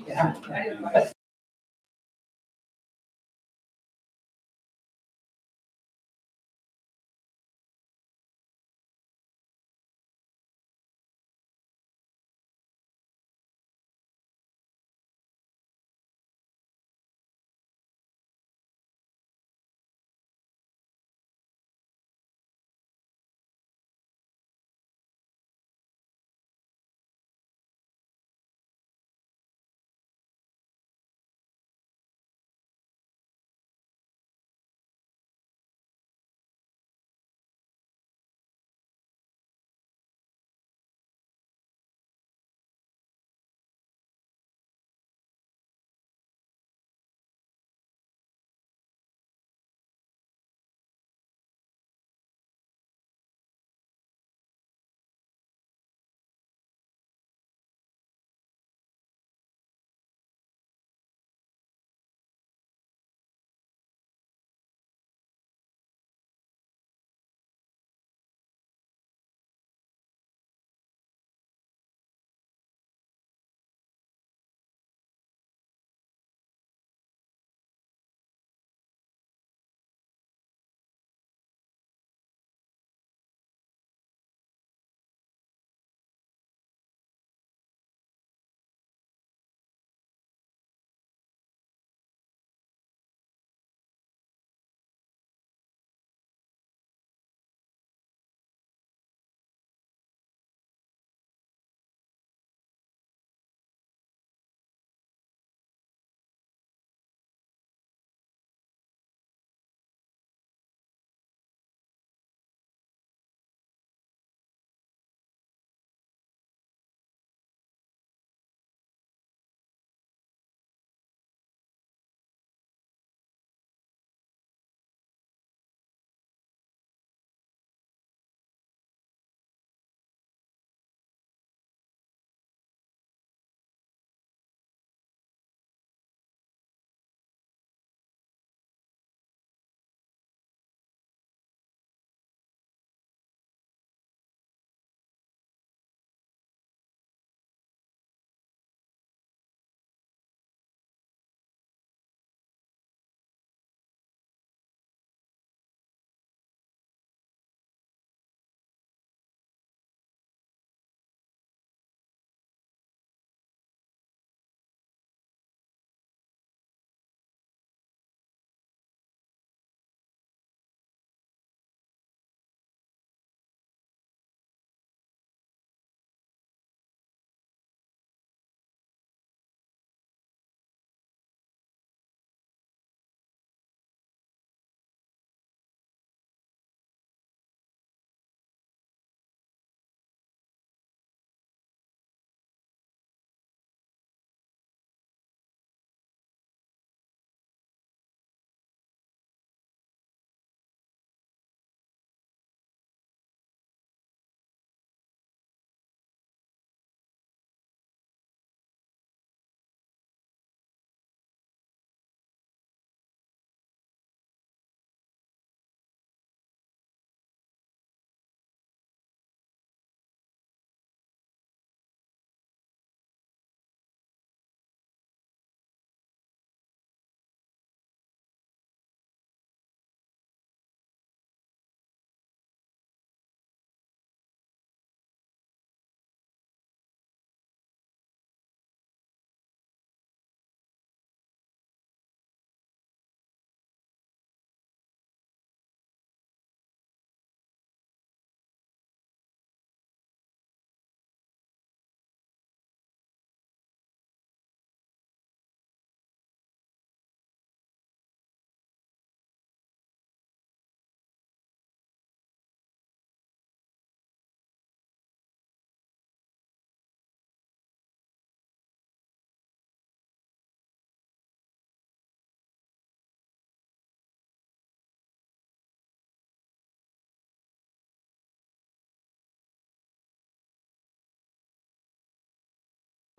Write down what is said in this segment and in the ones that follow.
Yeah.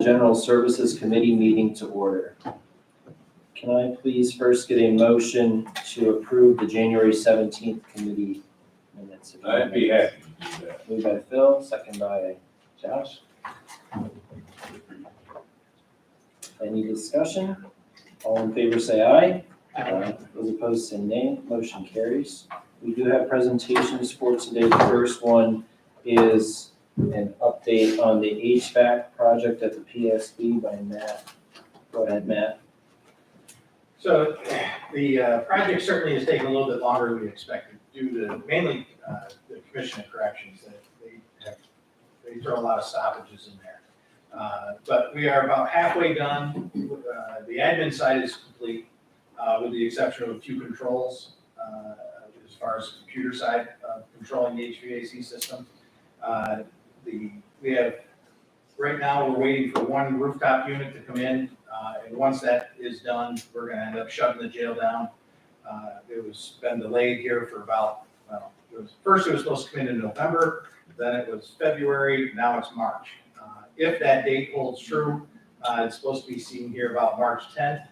General Services Committee meeting to order. Can I please first get a motion to approve the January 17th committee minutes? I'd be happy to do that. Moved by Phil, second by Josh. Any discussion? All in favor say aye. Those opposed say nay. Motion carries. We do have presentations for today. The first one is an update on the HVAC project at the PSB by Matt. Go ahead, Matt. So the project certainly has taken a little bit longer than we expected due to mainly the commission of corrections that they throw a lot of stoppages in there. But we are about halfway done. The admin side is complete with the exception of a few controls as far as the computer side of controlling the HVAC system. We have, right now, we're waiting for one rooftop unit to come in. And once that is done, we're gonna end up shutting the jail down. It was been delayed here for about, well, first it was supposed to come in November, then it was February, now it's March. If that date holds true, it's supposed to be seen here about March 10th.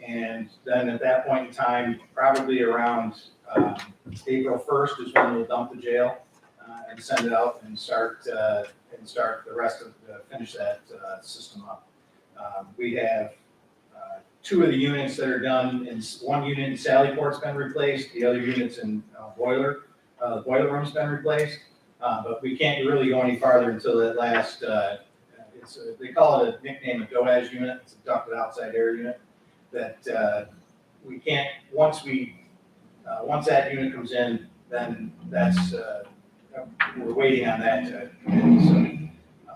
And then at that point in time, probably around April 1st is when we'll dump the jail and send it out and start the rest of, finish that system up. We have two of the units that are done, and one unit in Sallyport's been replaced, the other unit's in boiler room's been replaced. But we can't really go any farther until that last, they call it a nickname, a DOAS unit, it's a ducted outside air unit, that we can't, once that unit comes in, then that's, we're waiting on that to come in. So,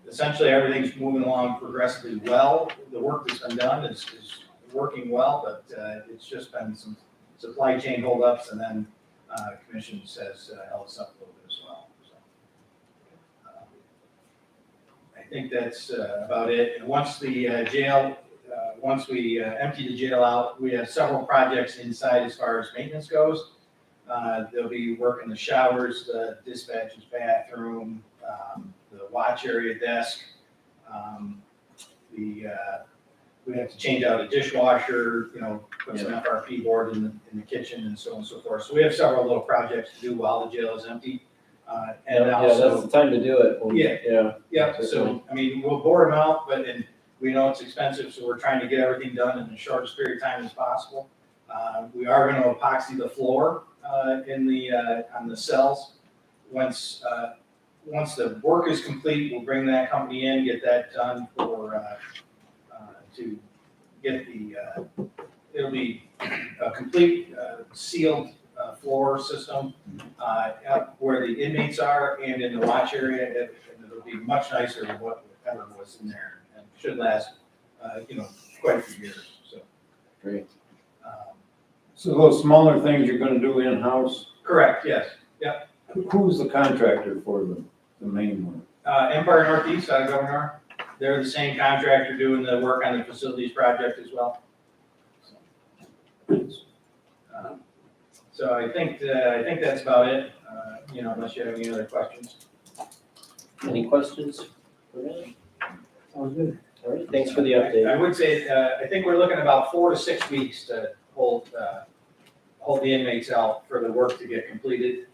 essentially, everything's moving along progressively well. The work that's been done is working well, but it's just been some supply chain holdups, and then commission says held us up a little bit as well. So, I think that's about it. And once the jail, once we empty the jail out, we have several projects inside as far as maintenance goes. They'll be working the showers, the dispatcher's bathroom, the watch area desk. We have to change out a dishwasher, put some FRP board in the kitchen and so on and so forth. So we have several little projects to do while the jail is empty. And Yeah, also, that's the time to do it. yeah, so, I mean, we'll bore them out, and we know it's expensive, so we're trying to get everything done in the shortest period of time as possible. We are gonna epoxy the floor, on the cells. Once the work is complete, we'll bring that company in, get that done to get it'll be a complete, sealed, floor system, up where the inmates are and in the watch area, and it'll be much nicer than whatever was in there, and should last, quite a few years, so. Great. So those smaller things you're gonna do in-house, Correct, yes. who's the contractor for the main one? Empire Northeast out of Governor, they're the same contractor doing the work on the facilities project as well. So I think that's about it, unless you have any other questions. Any questions? Sounds good. All right, thanks for the I update. would say, I think we're looking about 4 to 6 weeks to hold the inmates out for the work to get completed.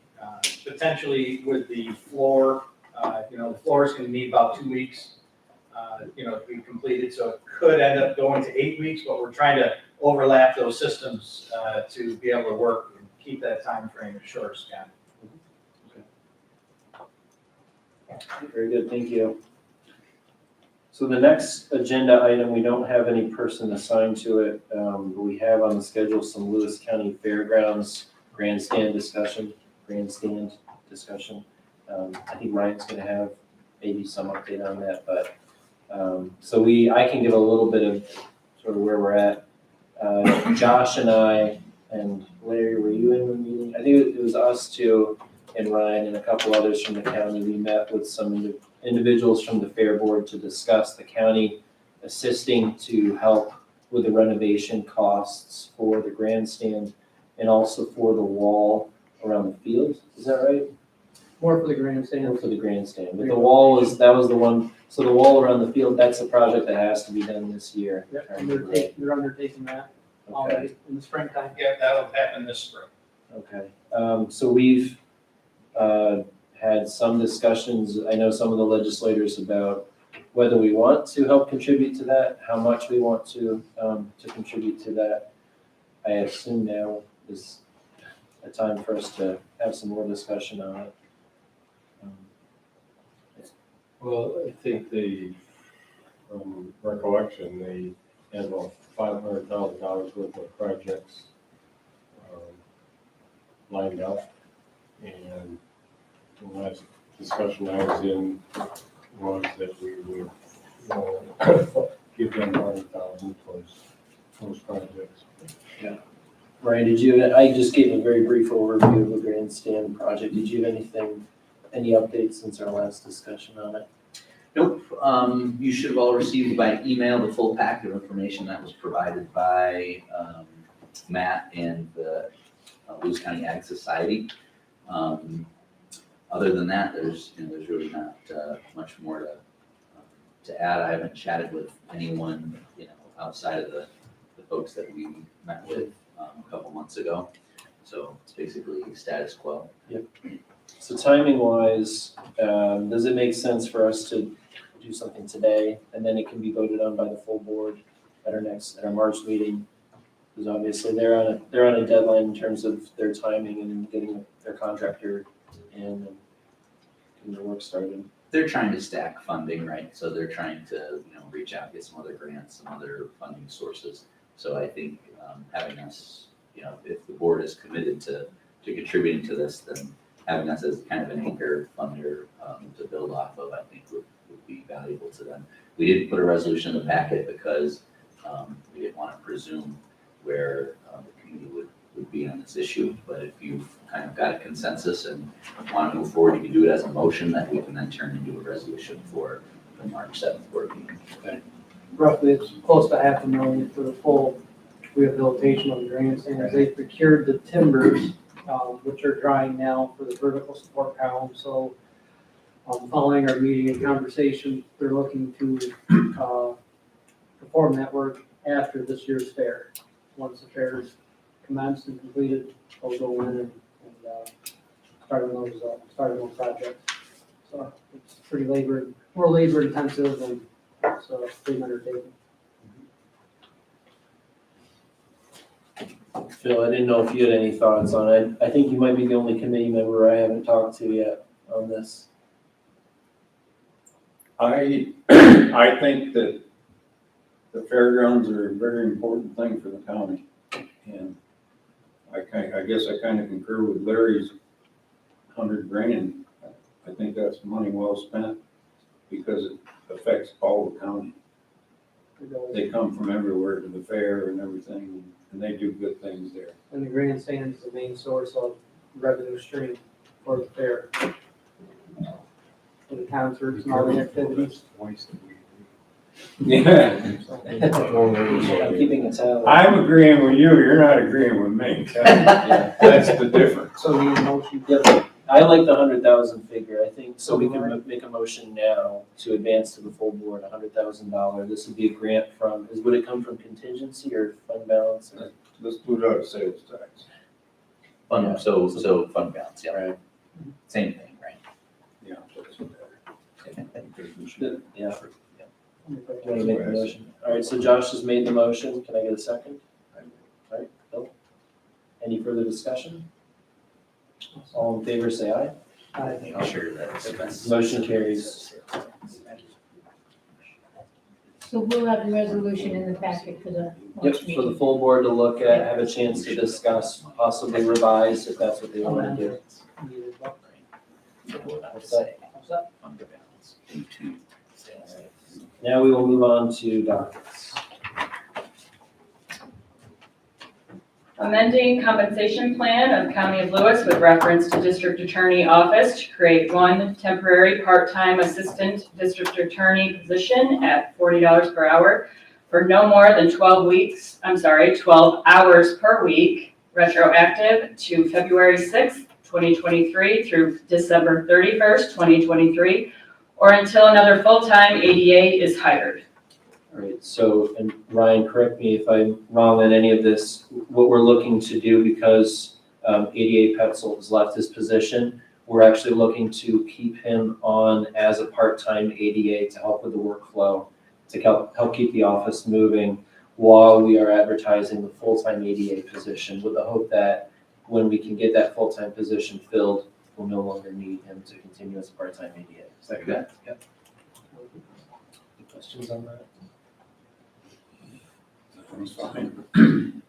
Potentially with the floor, the floor is gonna need about 2 weeks, to be completed, so it could end up going to 8 weeks, but we're trying to overlap those systems to be able to work and keep that time frame as short as can. Very good, thank you. So the next agenda item, we don't have any person assigned to it. But we have on the schedule some Lewis County Fairgrounds grandstand discussion. I think Ryan's gonna have maybe some update on that, but, I can give a little bit of sort of where we're at. Josh and I, and Larry, were you in the meeting? I think it was us two and Ryan and a couple others from the county. We met with some individuals from the Fair Board to discuss the county assisting to help with the renovation costs for the grandstand and also for the wall around the field. Is that right? More for the grandstand. For the grandstand. But the wall that was the one, so the wall around the field, that's a project that has to be done this year. Yep, they're undertaking that Okay, already in the springtime. Yeah, that'll happen this spring. okay. So we've had some discussions, I know some of the legislators about whether we want to help contribute to that, how much we want to contribute to that. I assume now is a time for us to have some more discussion on it. Well, I think they, from recollection, they had about $500,000 worth of projects lined up. And the last discussion I was in was that we would give them 100,000 towards those projects. Ryan, did you, I just gave a very brief overview of the grandstand project. Did you have any updates since our last discussion on it? Nope, you should have all received by email the full packet of information that was provided by, Matt and the Lewis County Ag Society. Other than that, there's really not, much more to add. I haven't chatted with anyone, outside of the folks that we met with, a couple months ago. So it's basically status quo. So timing wise, does it make sense for us to do something today and then it can be voted on by the full board at our March meeting? Because obviously they're on a deadline in terms of their timing and getting their contractor in and getting their work started. They're trying to stack funding, right? So they're trying to, reach out, get some other grants, some other funding sources. So I think having us, if the board is committed to contributing to this, then having us as kind of an anchor funder to build off of, I think would be valuable to them. We didn't put a resolution in the packet because we didn't want to presume where the committee would be on this issue. But if you've kind of got a consensus and want to move forward, you can do it as a motion that we can then turn into a resolution for the March 7th board meeting. Roughly, it's close to $500,000 for the full rehabilitation of the grandstands. They procured the timbers, which are drying now for the vertical support column. So following our meeting and conversation, they're looking to perform that work after this year's fair. Once the fair is commenced and completed, they'll go in and start on those projects. So it's pretty more labor intensive, and it's a big undertaking. Phil, I didn't know if you had any thoughts on it. I think you might be the only committee member I haven't talked to yet on this. I think that the fairgrounds are a very important thing for the county. And I guess I kind of concur with Larry's $100,000. I think that's money well spent because it affects all the county. They come from everywhere to the fair and everything, and they do good things there. And the grandstand is the main source of revenue stream for the fair. For the concerts and all the activities. Yeah. I'm keeping a tally. I'm agreeing with you, you're not agreeing with me. That's the difference. So you need a motion. Yep. I like the 100,000 figure. I think, so we can make a motion now to advance to the full board, $100,000. This would be a grant from, would it come from contingency or fund balance? Or- Let's do it out of sales tax. Fund, so fund balance, yeah, Right. same thing, right? Yeah. that's better. Yeah. You want to make the motion? All right, so Josh has made the motion. Can I get a second? All right, Bill? Any further discussion? All in favor, say aye. Aye. Making sure that. Motion carries. So we'll have the resolution in the packet for the Yep, March for the meeting. full board to look at, have a chance to discuss, possibly revise if that's what they want to do. What's that? Fund balance into sales. Now we will move on to dockets. Amending compensation plan of County of Lewis with reference to District Attorney Office to create one temporary part-time assistant district attorney position at $40 per hour for no more than 12 hours per week, retroactive to February 6th, 2023 through December 31st, 2023, or until another full-time ADA is hired. All right, so, and Ryan, correct me if I'm wrong on any of this, what we're looking to do, because 88 Petzel has left his position, We're actually looking to keep him on as a part-time ADA to help with the workflow, to help keep the office moving while we are advertising the full-time ADA position, with the hope that when we can get that full-time position filled, we'll no longer need him to continue as a part-time ADA. Is that correct? Yep. Any questions on that? Sounds fine.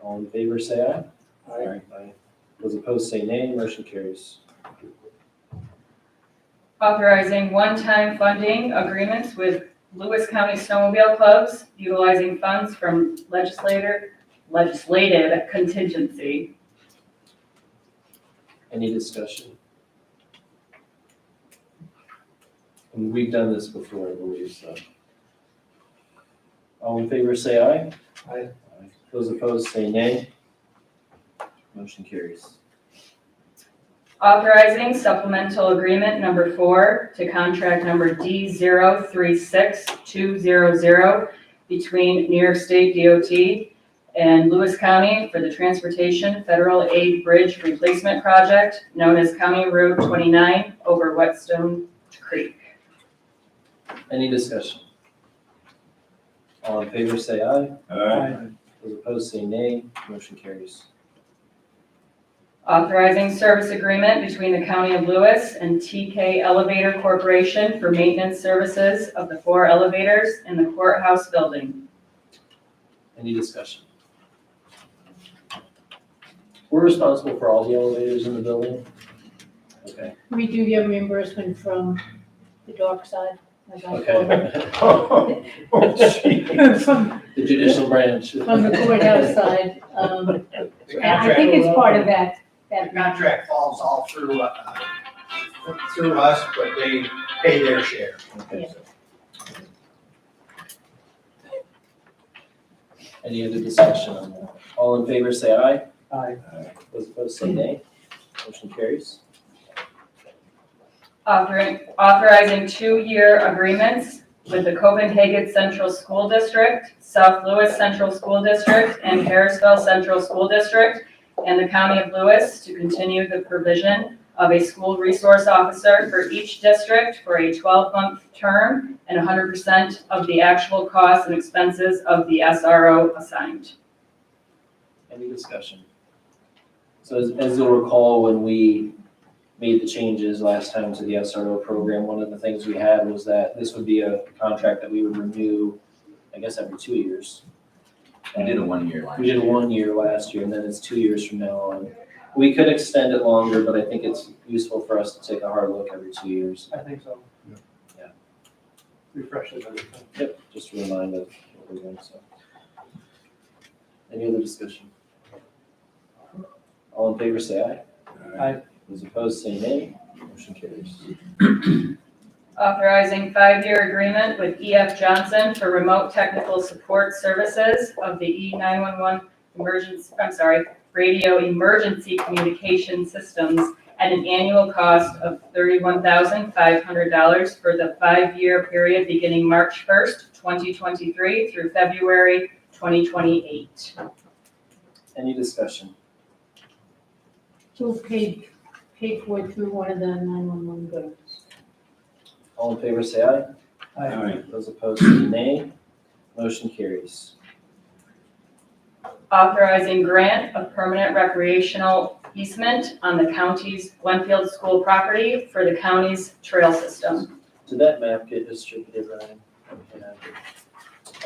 All in favor, say aye. Aye. Those opposed, say nay. Motion carries. Authorizing one-time funding agreements with Lewis County Snowmobile Clubs utilizing funds from legislative contingency. Any discussion? And we've done this before, I believe, so. All in favor, say aye. Aye. Those opposed, say nay. Motion carries. Authorizing supplemental agreement number 4 to contract number D036200 between New York State DOT and Lewis County for the Transportation Federal Aid Bridge Replacement Project known as County Road 29 over Whetstone Creek. Any discussion? All in favor, say aye. Aye. Those opposed, say nay. Motion carries. Authorizing service agreement between the County of Lewis and TK Elevator Corporation for maintenance services of the 4 elevators in the courthouse building. Any discussion? We're responsible for all the elevators in the building? Okay. We do get reimbursement from the dark side, as I call it. Okay. Oh, gee. From The judicial branch. from the courthouse side. The And I think it's part of that. The contract falls all through us, but they pay their share. Okay. Any other discussion on that? All in favor, say aye. Aye. Those opposed, say nay. Motion carries. Authorizing 2-year agreements with the Copenhagen Central School District, South Lewis Central School District, and Harrisville Central School District, and the County of Lewis to continue the provision of a school resource officer for each district for a 12-month term and 100% of the actual costs and expenses of the SRO assigned. Any discussion? So as you'll recall, when we made the changes last time to the SRO program, one of the things we had was that this would be a contract that we would renew, I guess, every 2 years. We did a 1-year last We did year. 1 year last year, and then it's 2 years from now on. We could extend it longer, but I think it's useful for us to take a hard look every 2 years. I think so. Yeah. Refreshes everything. Yep, just a reminder of what we're doing, so. Any other discussion? All in favor, say aye. Aye. Those opposed, say nay. Motion carries. Authorizing 5-year agreement with EF Johnson for remote technical support services of the E911 radio emergency communication systems at an annual cost of $31,500 for the 5-year period beginning March 1st, 2023 through February 2028. Any discussion? So paid for it through one of the 911 girls. All in favor, say aye. Aye. Those opposed, say nay. Motion carries. Authorizing grant of permanent recreational easement on the county's Glenfield School property for the county's trail system. Did that map get distributed, Ryan?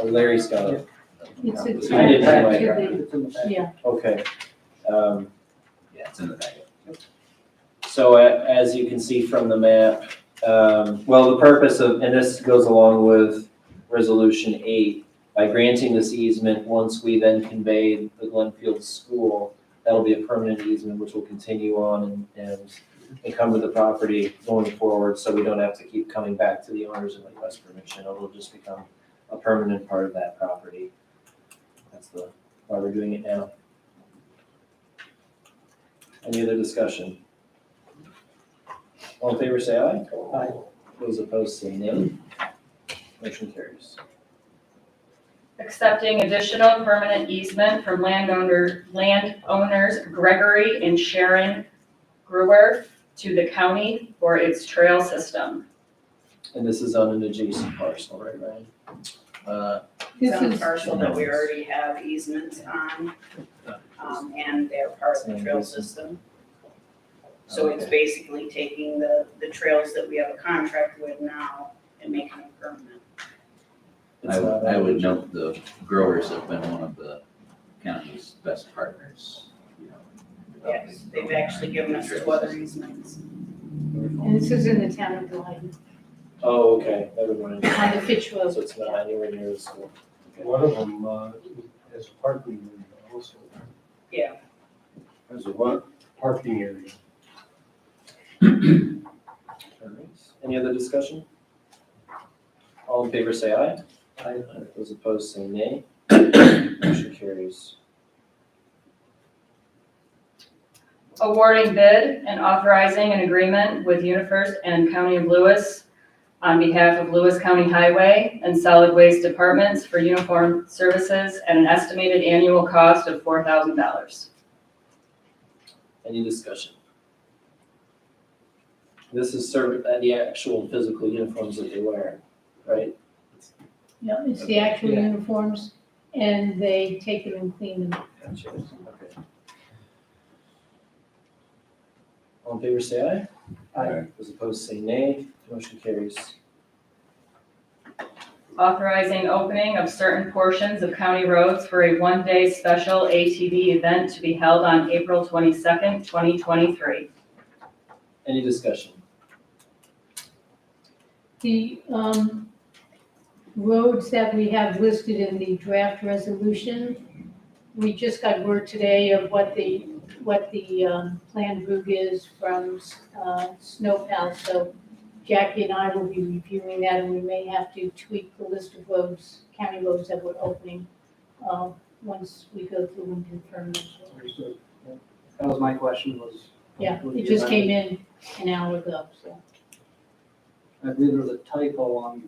Oh, Larry's got it. It's You didn't have my- It's in the back. Yeah, Okay. Yeah, it's in the packet. So as you can see from the map, well, the purpose of, and this goes along with Resolution 8, by granting this easement, once we then convey the Glenfield School, that'll be a permanent easement which will continue on and encumber the property going forward, so we don't have to keep coming back to the owners and request permission. It'll just become a permanent part of that property. That's why we're doing it now. Any other discussion? All in favor, say aye. Aye. Those opposed, say nay. Motion carries. Accepting additional permanent easement from landowners Gregory and Sharon Gruber to the county for its trail system. And this is on an adjacent parcel, right, Ryan? This This is is- a parcel that we already have easements on, and they're part of the trail system. So it's basically taking the trails that we have a contract with now and making them permanent. It's I not would, I on would an note the growers have been one of the county's best partners, you know. in developing Yes, they've actually given us two other easements. And this is in the town of Dayton, Oh, okay, never mind. on the Fitch Road. So it's not anywhere near the school. One of them, has a parking area also, Yeah, As a what? parking area. All right. Any other discussion? All in favor say aye. Aye. Those opposed say nay. Motion carries. Awarding bid and authorizing an agreement with UniFirst and County of Lewis on behalf of Lewis County Highway and Solid Waste Departments for uniform services at an estimated annual cost of $4,000. Any discussion? This is the actual physical uniforms that they wear, right? Yeah, it's the actual Yeah. uniforms, and they take them and clean them. Gotcha. Okay. All in favor say aye. Aye. Those opposed say nay. Motion carries. Authorizing opening of certain portions of county roads for a one-day special ATV event to be held on April 22nd, 2023. Any discussion? The roads that we have listed in the draft resolution, we just got word today of what the planned route is from Snowplow. So Jackie and I will be reviewing that, and we may have to tweak the list of roads, county roads that we're opening, once we go through and confirm those. Understood. Yeah. That was my question was. Yeah, it just came in an hour ago, so. I believe there was a typo on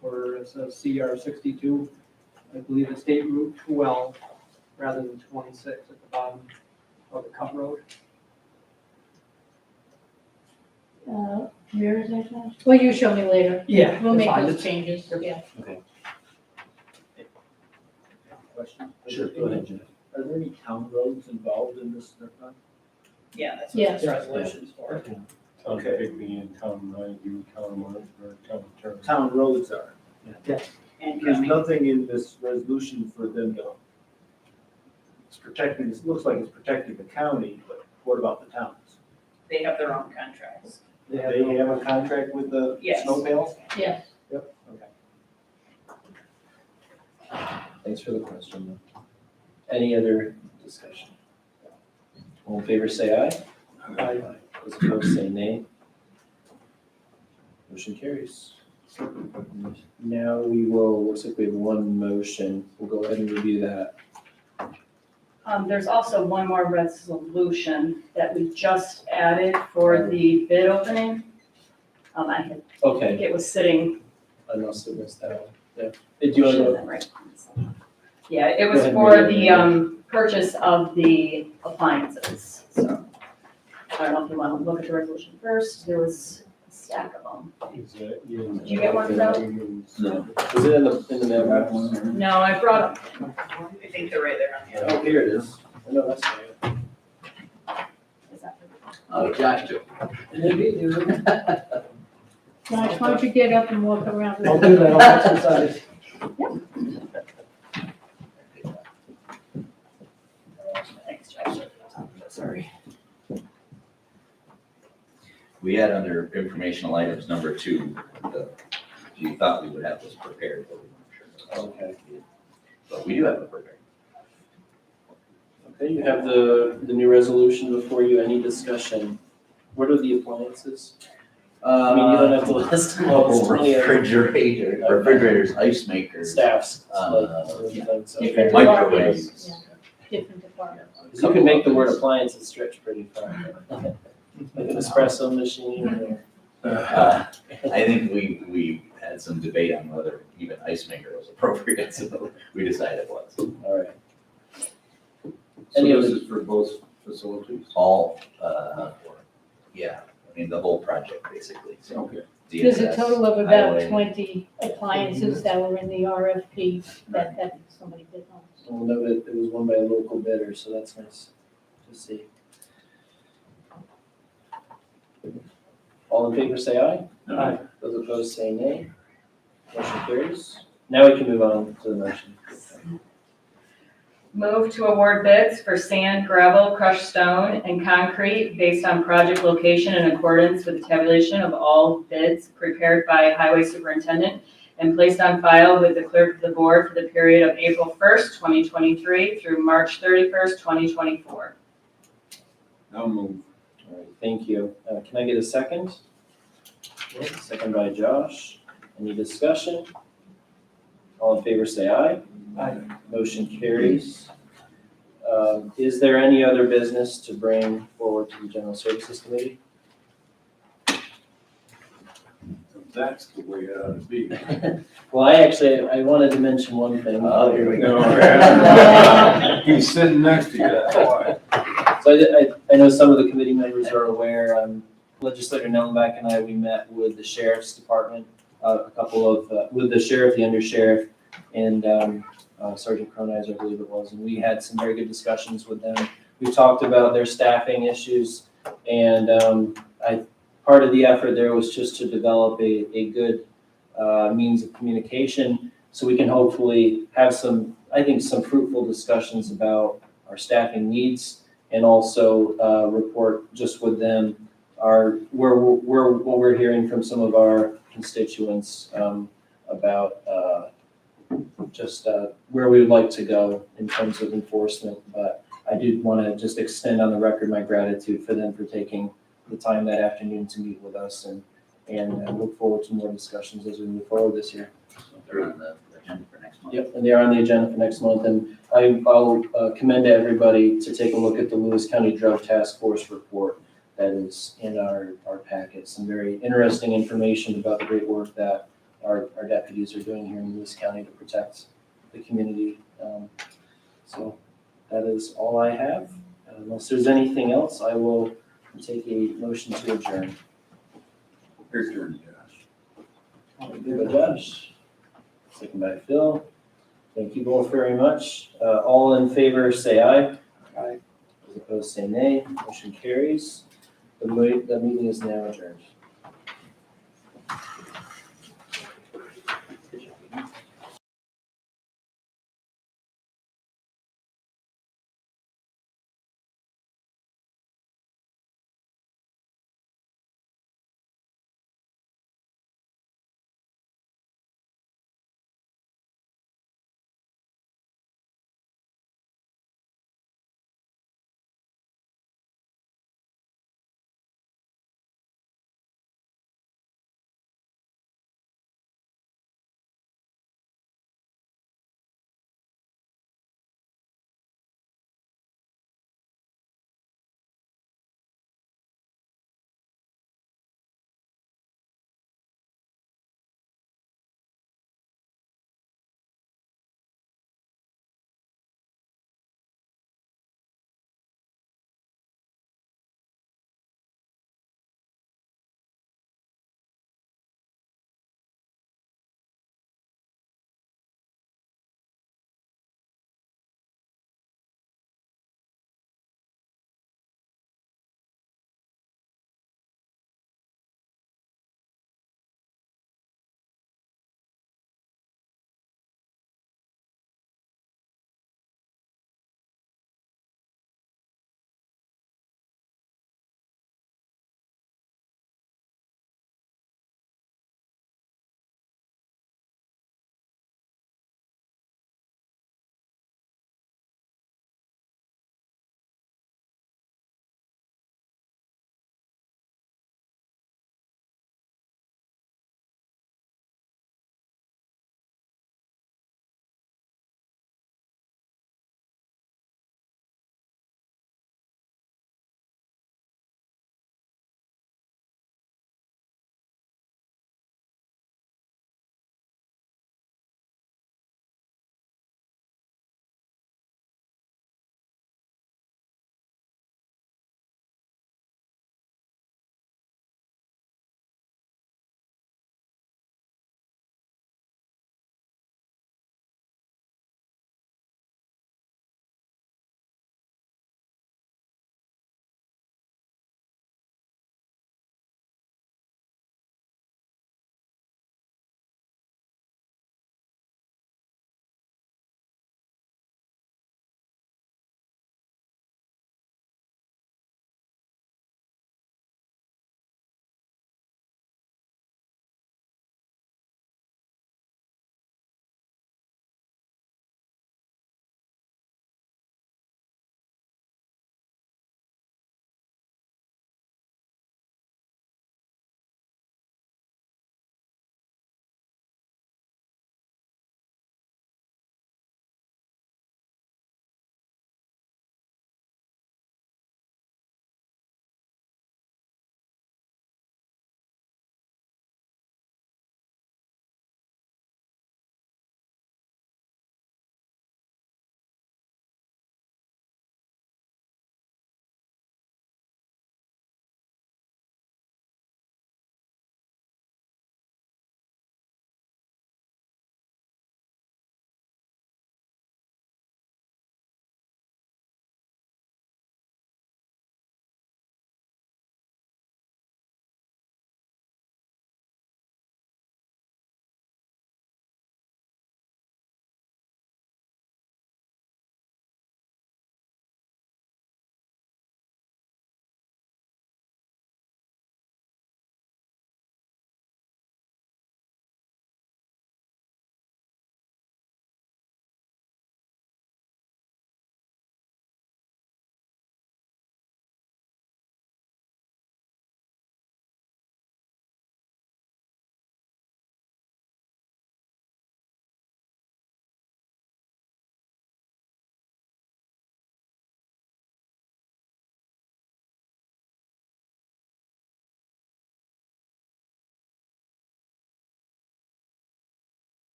where it says CR 62. I believe it's State Route 12 rather than 26 at the bottom of the cut road. Where is that, Josh? Well, you show me later. Yeah. We'll make fine. those changes, yeah. Question? Sure, go ahead, Jeff. Are there any town roads involved in this? yeah, that's Yes. what this resolution's for. Town Okay. Pygmy and Town Ninety, Town Martinsburg, Town Turner. Town roads are. And There's county. nothing in this resolution for them to, it's protecting, it looks like it's protecting the county, but what about the towns? They have their own contracts. They have a contract with the Yes. snowpails? Yes. Yep, okay. Thanks for the question. Any other discussion? All in favor say aye. Aye. Those opposed say nay. Motion carries. Now we will, looks like we have one motion. We'll go ahead and review that. There's also one more resolution that we just added for the bid opening. I think Okay, it was sitting. I must have missed that one. Yeah. Do you want to go? Right. Yeah, it Go was ahead and for read it. the purchase of the appliances, so. I don't know if you want to look at the resolution first, there was a stack of them. Is that in? Did you get one, Joe? No. Was it in the mailbox? No, I brought them. I think they're right there on the other. Oh, here it is. I know that's right. Is that- Oh, Josh took. Josh, why don't you get up and walk around? I'll do that, I'll exercise. Thanks, Josh. Sorry. We had under informational items number 2, you thought we would have this prepared, but we weren't sure. Okay. But we do have it prepared. Okay, you have the new resolution before you. Any discussion? What are the appliances? I mean, you don't have to list them all. It's plenty of Refrigerators, ice makers, staffs. Uh, So Different microwaves. departments, yeah, different departments. you can make the word appliances stretch pretty far. Like an espresso machine or. I think we had some debate on whether even ice maker was appropriate, so we decided it was. All right. So Any this other- is for both facilities? All, yeah, I mean, the whole project basically, so. Okay. There's a DSS, total of about highway. 20 appliances that were in the RFP that somebody bid on. We'll note it was won by a local bidder, so that's nice to see. All in favor, say aye. Aye. Those opposed, say nay. Motion carries. Now we can move on to the motion. Move to award bids for sand, gravel, crushed stone, and concrete based on project location in accordance with the tabulation of all bids prepared by Highway Superintendent and placed on file with the clerk of the board for the period of April 1st, 2023 through March 31st, 2024. I'll move. All right, thank you. Can I get a second? Second by Josh. Any discussion? All in favor, say aye. Aye. Motion carries. Is there any other business to bring forward to the General Services Committee? That's the way it ought to be. Well, I wanted to mention one thing. Oh, here we go. He's sitting next to you, that's why. So I know some of the committee members are aware, Legislator Nellenbach and I, we met with the Sheriff's Department, with the sheriff, the undersheriff, and Sergeant Cronizer, I believe it was, and we had some very good discussions with them. We talked about their staffing issues, and part of the effort there was just to develop a good means of communication, so we can hopefully have some fruitful discussions about our staffing needs, and also report just with them what we're hearing from some of our constituents about just where we would like to go in terms of enforcement. But I do want to just extend on the record my gratitude for them for taking the time that afternoon to meet with us, and look forward to more discussions as we move forward this year. They're on the agenda for next month. Yep, and they are on the agenda for next month, and I'll commend everybody to take a look at the Lewis County Drug Task Force report that is in our packet. Some very interesting information about the great work that our deputies are doing here in Lewis County to protect the community. So that is all I have. Unless there's anything else, I will take a motion to adjourn. Your turn, Josh. Moved by Josh, second by Phil. Thank you both very much. All in favor, say aye. Aye. Those opposed, say nay. Motion carries. The meeting is now adjourned.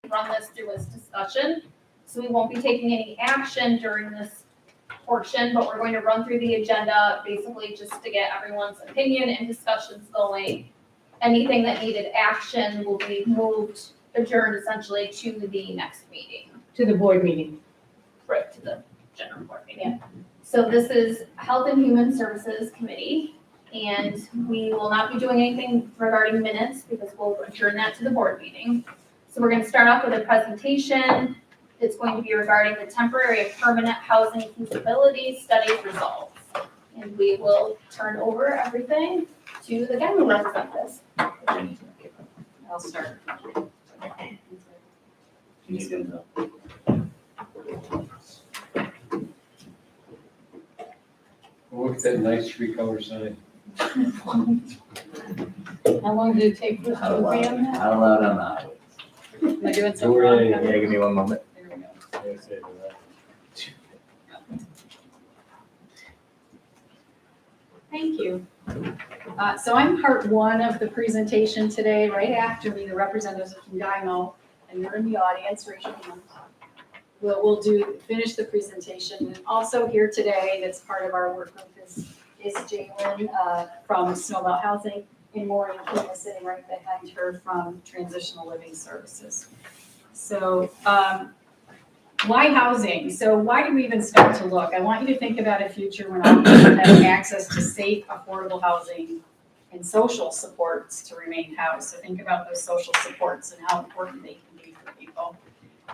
run this through as discussion. So we won't be taking any action during this portion, but we're going to run through the agenda, basically just to get everyone's opinion and discussions going. Anything that needed action will be moved, adjourned essentially to the next meeting. To the board meeting. Right, to the general board meeting. So this is Health and Human Services Committee, and we will not be doing anything regarding minutes because we'll adjourn that to the board meeting. So we're gonna start off with a presentation. It's going to be regarding the temporary and permanent housing feasibility study results. And we will turn over everything to the guy who represents this. Jenny's gonna kick off. I'll start. She's gonna- Look at that nice tree color sign. How long did it take for us Not to allowed, plan that? not allowed on the highway. Am I doing Don't something worry, wrong? yeah, give me one moment. There we go. I say that. Thank you. So I'm part one of the presentation today. Right after me, the representatives from Dymo, and you're in the audience, raise your hand. We'll finish the presentation. And also here today, that's part of our work group is Jalen from Snowbelt Housing, and Maureen King is sitting right behind her from Transitional Living Services. So why housing? So why do we even start to look? I want you to think about a future when all people have access to safe, affordable housing and social supports to remain housed. So think about those social supports and how important they can be for people.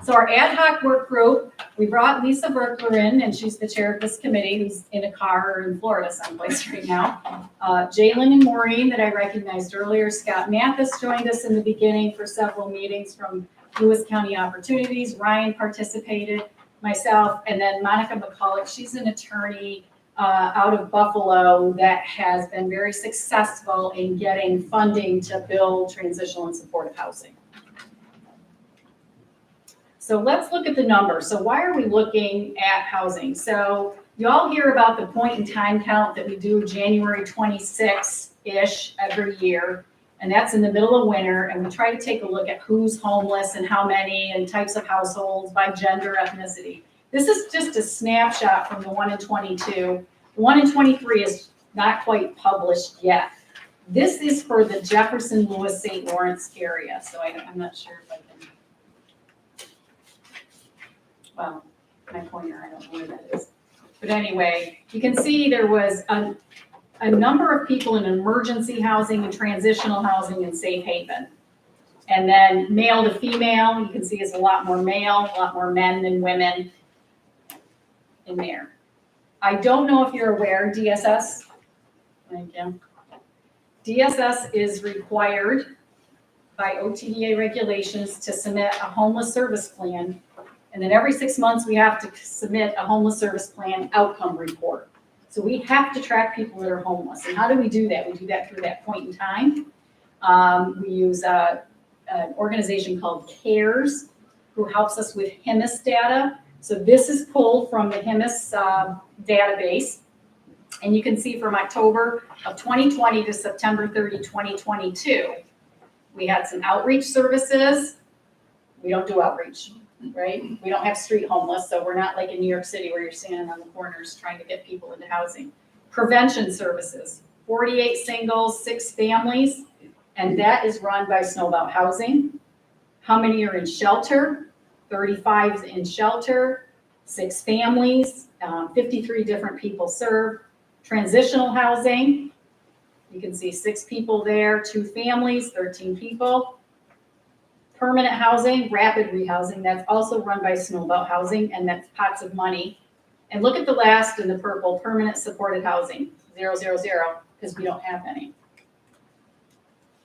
So our ad hoc work group, we brought Lisa Berkler in, and she's the chair of this committee, who's in a car or in Florida someplace right now. Jalen and Maureen that I recognized earlier. Scott Mathis joined us in the beginning for several meetings from Lewis County Opportunities. Ryan participated, myself, and then Monica McCulloch. She's an attorney out of Buffalo that has been very successful in getting funding to build transitional and supportive housing. So let's look at the numbers. So why are we looking at housing? You all hear about the point in time count that we do January 26-ish every year. And that's in the middle of winter, and we try to take a look at who's homeless and how many and types of households by gender, ethnicity. This is just a snapshot from the 1 in 22. The 1 in 23 is not quite published yet. This is for the Jefferson, Lewis, St. Lawrence area, so I'm not sure if I can. Well, my pointer, I don't know where that is. But anyway, you can see there was a number of people in emergency housing and transitional housing in Safe Haven. And then male to female, you can see it's a lot more male, a lot more men than women in there. I don't know if you're aware, DSS, thank you. DSS is required by OTDA regulations to submit a homeless service plan. And then every 6 months, we have to submit a homeless service plan outcome report. So we have to track people that are homeless. And how do we do that? We do that through that point in time. We use an organization called CARES, who helps us with HIMIS data. So this is pulled from the HIMIS database. And you can see from October of 2020 to September 30, 2022, we had some outreach services. We don't do outreach, right? We don't have street homeless, so we're not like in New York City where you're standing on the corners trying to get people into housing. Prevention services, 48 singles, 6 families, and that is run by Snowbelt Housing. How many are in shelter? 35 in shelter, 6 families, 53 different people served. Transitional housing, you can see 6 people there, 2 families, 13 people. Permanent housing, rapid rehousing, that's also run by Snowbelt Housing, and that's pots of money. And look at the last in the purple, permanent supported housing, 000, because we don't have any.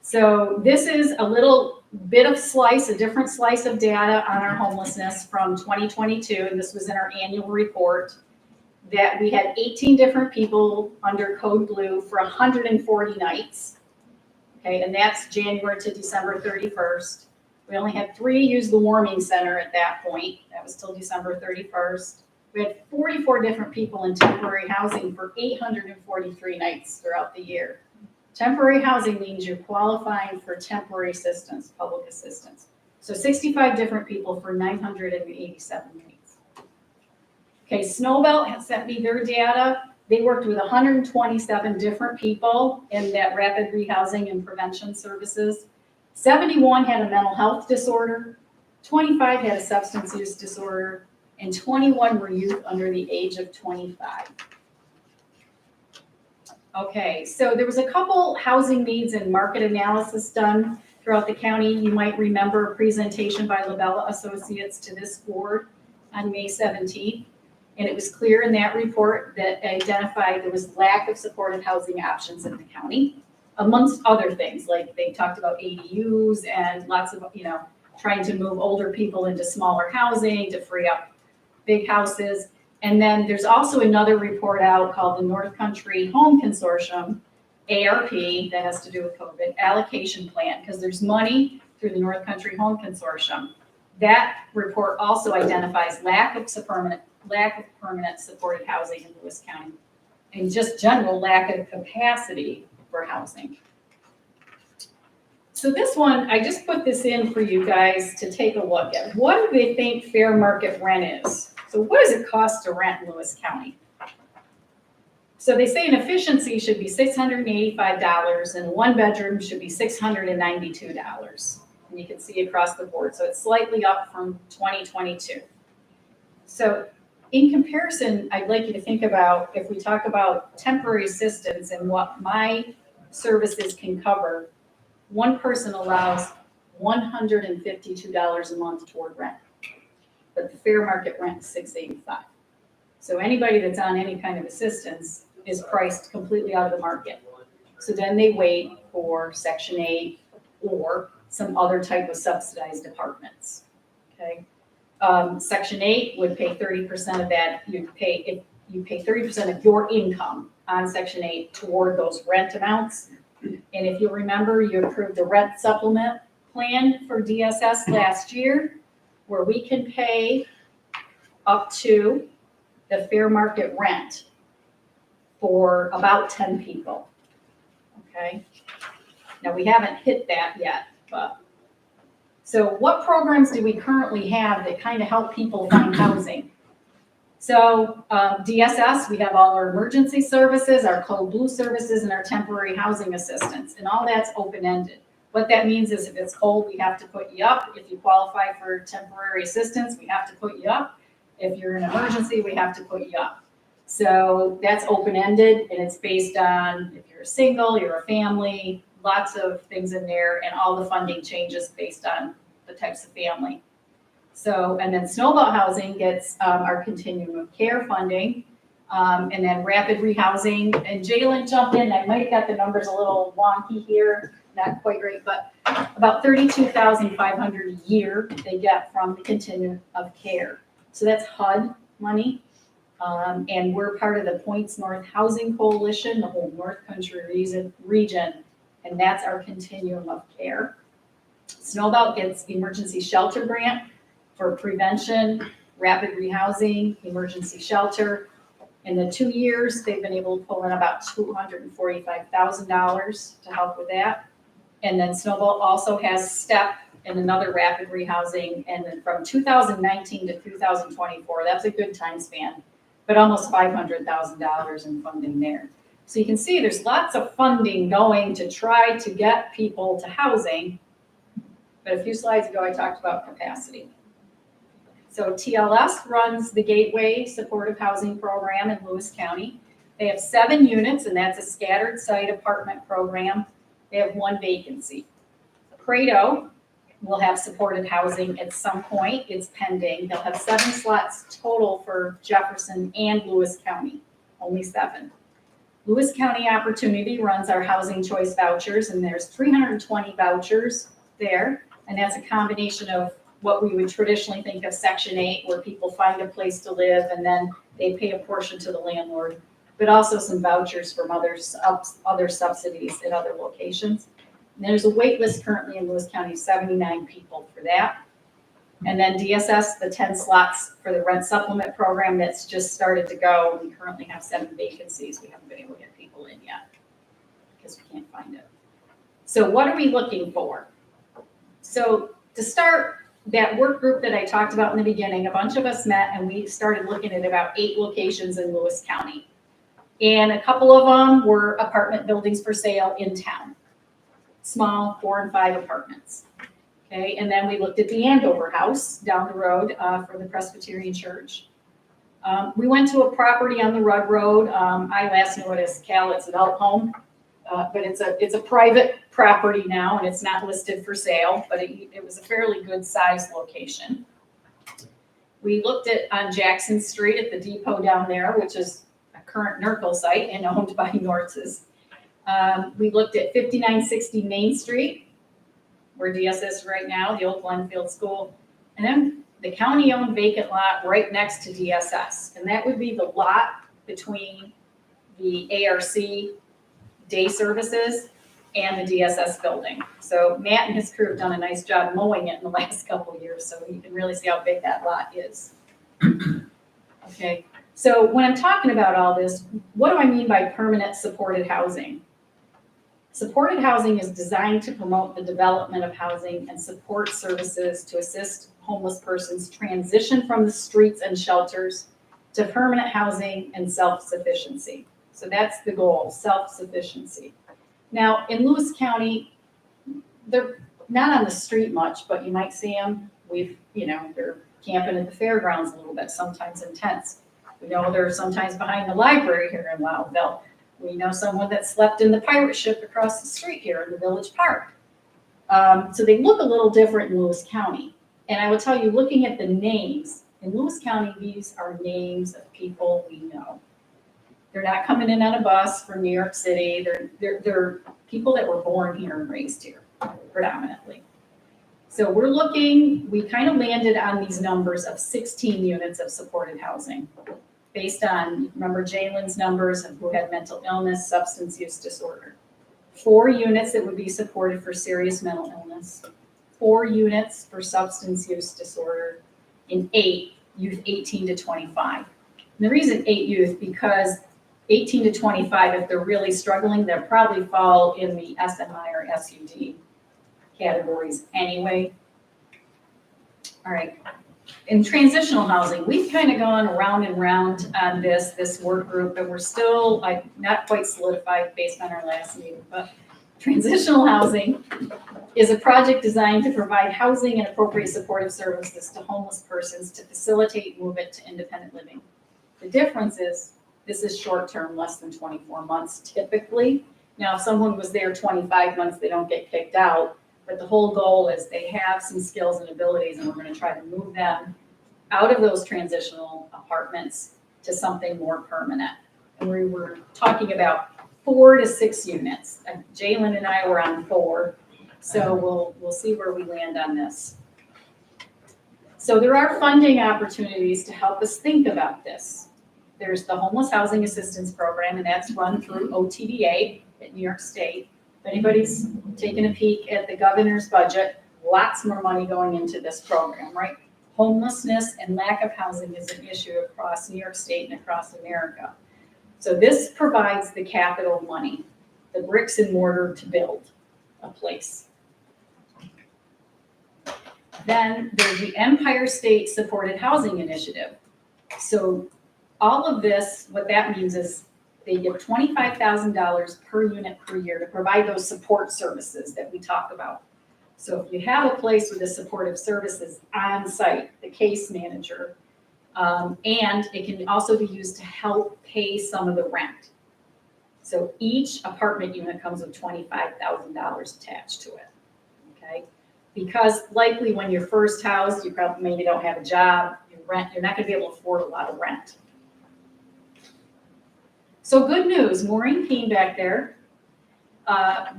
So this is a little bit of slice, a different slice of data on our homelessness from 2022, and this was in our annual report, that we had 18 different people under Code Blue for 140 nights. Okay, and that's January to December 31st. We only had 3 use the warming center at that point. That was till December 31st. We had 44 different people in temporary housing for 843 nights throughout the year. Temporary housing means you're qualifying for temporary assistance, public assistance. So 65 different people for 987 units. Okay, Snowbelt has sent me their data. They worked with 127 different people in that rapid rehousing and prevention services. 71 had a mental health disorder, 25 had a substance use disorder, and 21 were youth under the age of 25. Okay, so there was a couple housing needs and market analysis done throughout the county. You might remember a presentation by Labella Associates to this board on May 17th. And it was clear in that report that identified there was lack of supportive housing options in the county, amongst other things, like they talked about ADUs and lots of, trying to move older people into smaller housing to free up big houses. And then there's also another report out called the North Country Home Consortium, ARP, that has to do with COVID, allocation plan, because there's money through the North Country Home Consortium. That report also identifies lack of permanent supported housing in Lewis County, and just general lack of capacity for housing. So this one, I just put this in for you guys to take a look at. What do they think fair market rent is? So what does it cost to rent in Lewis County? So they say an efficiency should be $685 and one bedroom should be $692. And you can see across the board. So it's slightly up from 2022. So in comparison, I'd like you to think about, if we talk about temporary assistance and what my services can cover, one person allows $152 a month toward rent, but the fair market rent is $685. So anybody that's on any kind of assistance is priced completely out of the market. So then they wait for Section 8 or some other type of subsidized apartments, okay? Section 8 would pay 30% of that. You pay 30% of your income on Section 8 toward those rent amounts. And if you remember, you approved the rent supplement plan for DSS last year, where we can pay up to the fair market rent for about 10 people, okay? Now, we haven't hit that yet, but. So what programs do we currently have that kind of help people find housing? So DSS, we have all our emergency services, our Code Blue services, and our temporary housing assistance, and all that's open-ended. What that means is if it's cold, we have to put you up. If you qualify for temporary assistance, we have to put you up. If you're in an emergency, we have to put you up. So that's open-ended, and it's based on if you're a single, you're a family, lots of things in there, and all the funding changes based on the types of family. So, and then Snowbelt Housing gets our continuum of care funding, and then rapid rehousing. And Jalen, jump in. I might have got the numbers a little wonky here, not quite right, but about $32,500 a year they get from the continuum of care. So that's HUD money. And we're part of the Points North Housing Coalition, the whole North Country region, and that's our continuum of care. Snowbelt gets the emergency shelter grant for prevention, rapid rehousing, emergency shelter. In the 2 years, they've been able to pull in about $245,000 to help with that. And then Snowbelt also has STEP and another rapid rehousing. And then from 2019 to 2024, that's a good time span, but almost $500,000 in funding there. So you can see there's lots of funding going to try to get people to housing. But a few slides ago, I talked about capacity. So TLS runs the Gateway Supportive Housing Program in Lewis County. They have 7 units, and that's a scattered site apartment program. They have 1 vacancy. Prado will have supported housing at some point. It's pending. They'll have 7 slots total for Jefferson and Lewis County, only 7. Lewis County Opportunity runs our housing choice vouchers, and there's 320 vouchers there. And that's a combination of what we would traditionally think of Section 8, where people find a place to live and then they pay a portion to the landlord, but also some vouchers from other subsidies at other locations. And there's a wait list currently in Lewis County, 79 people for that. And then DSS, the 10 slots for the rent supplement program that's just started to go. We currently have 7 vacancies. We haven't been able to get people in yet because we can't find it. So what are we looking for? So to start, that work group that I talked about in the beginning, a bunch of us met and we started looking at about 8 locations in Lewis County. And a couple of them were apartment buildings for sale in town. Small 4 and 5 apartments. Okay, and then we looked at the Andover House down the road for the Presbyterian Church. We went to a property on the Rudd Road. I last knew it as Cowlitz Adult Home, but it's a private property now and it's not listed for sale, but it was a fairly good sized location. We looked at on Jackson Street at the depot down there, which is a current NERCL site and owned by Nortz's. We looked at 5960 Main Street, where DS is right now, the old Glenfield School. And then the county-owned vacant lot right next to DSS. And that would be the lot between the ARC day services and the DSS building. So Matt and his crew have done a nice job mowing it in the last couple of years, so you can really see how big that lot is. Okay, so when I'm talking about all this, what do I mean by permanent supported housing? Supported housing is designed to promote the development of housing and support services to assist homeless persons transition from the streets and shelters to permanent housing and self-sufficiency. So that's the goal, self-sufficiency. Now, in Lewis County, they're not on the street much, but you might see them. They're camping at the fairgrounds a little bit, sometimes in tents. We know they're sometimes behind the library here in Loudonville. We know someone that slept in the pirate ship across the street here in the Village Park. So they look a little different in Lewis County. And I will tell you, looking at the names, in Lewis County, these are names of people we know. They're not coming in on a bus from New York City. They're people that were born here and raised here, predominantly. So we kind of landed on these numbers of 16 units of supported housing based on, remember Jalen's numbers of who had mental illness, substance use disorder. 4 units that would be supported for serious mental illness, 4 units for substance use disorder, and 8 youth 18 to 25. And the reason 8 youth, because 18 to 25, if they're really struggling, they'll probably fall in the SMI or SUD categories anyway. All right. In transitional housing, we've kind of gone around and round on this work group, and we're still not quite solidified based on our last meeting, but transitional housing is a project designed to provide housing and appropriate supportive services to homeless persons to facilitate movement to independent living. The difference is this is short-term, less than 24 months typically. Now, if someone was there 25 months, they don't get kicked out. But the whole goal is they have some skills and abilities, and we're going to try to move them out of those transitional apartments to something more permanent. And we were talking about 4 to 6 units. Jalen and I were on 4, so we'll see where we land on this. So there are funding opportunities to help us think about this. There's the Homeless Housing Assistance Program, and that's run through OTDA at New York State. If anybody's taken a peek at the governor's budget, lots more money going into this program, right? Homelessness and lack of housing is an issue across New York State and across America. So this provides the capital money, the bricks and mortar to build a place. Then there's the Empire State Supported Housing Initiative. So all of this, what that means is they give $25,000 per unit per year to provide those support services that we talk about. So if you have a place with the supportive services on site, the case manager, and it can also be used to help pay some of the rent. So each apartment unit comes with $25,000 attached to it, okay? Because likely when you're first housed, you probably maybe don't have a job, you're not gonna be able to afford a lot of rent. So good news, Maureen Keene back there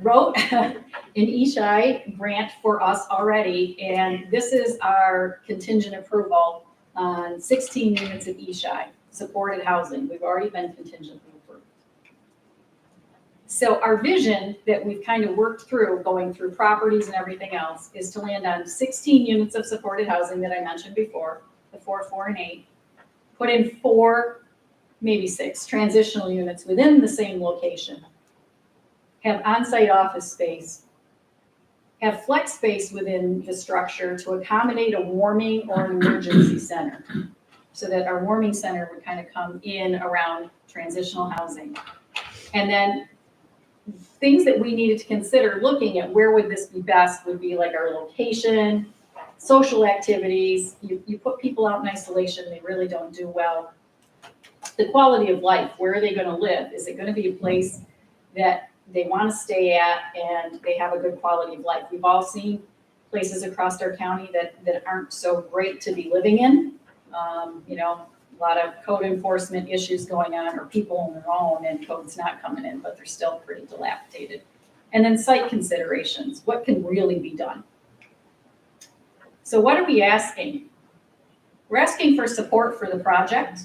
wrote an Ishai grant for us already, and this is our contingent approval on 16 units of Ishai, supported housing. We've already been contingently approved. So our vision that we've kind of worked through, going through properties and everything else, is to land on 16 units of supported housing that I mentioned before, the 4, 4, and 8, put in 4, maybe 6 transitional units within the same location, have on-site office space, have flex space within the structure to accommodate a warming or an emergency center. So that our warming center would kind of come in around transitional housing. And then things that we needed to consider looking at where would this be best would be like our location, social activities. You put people out in isolation, they really don't do well. The quality of life, where are they gonna live? Is it gonna be a place that they wanna stay at and they have a good quality of life? We've all seen places across our county that aren't so great to be living in. You know, a lot of code enforcement issues going on, or people on their own and code's not coming in, but they're still pretty dilapidated. And then site considerations, what can really be done? So what are we asking? We're asking for support for the project.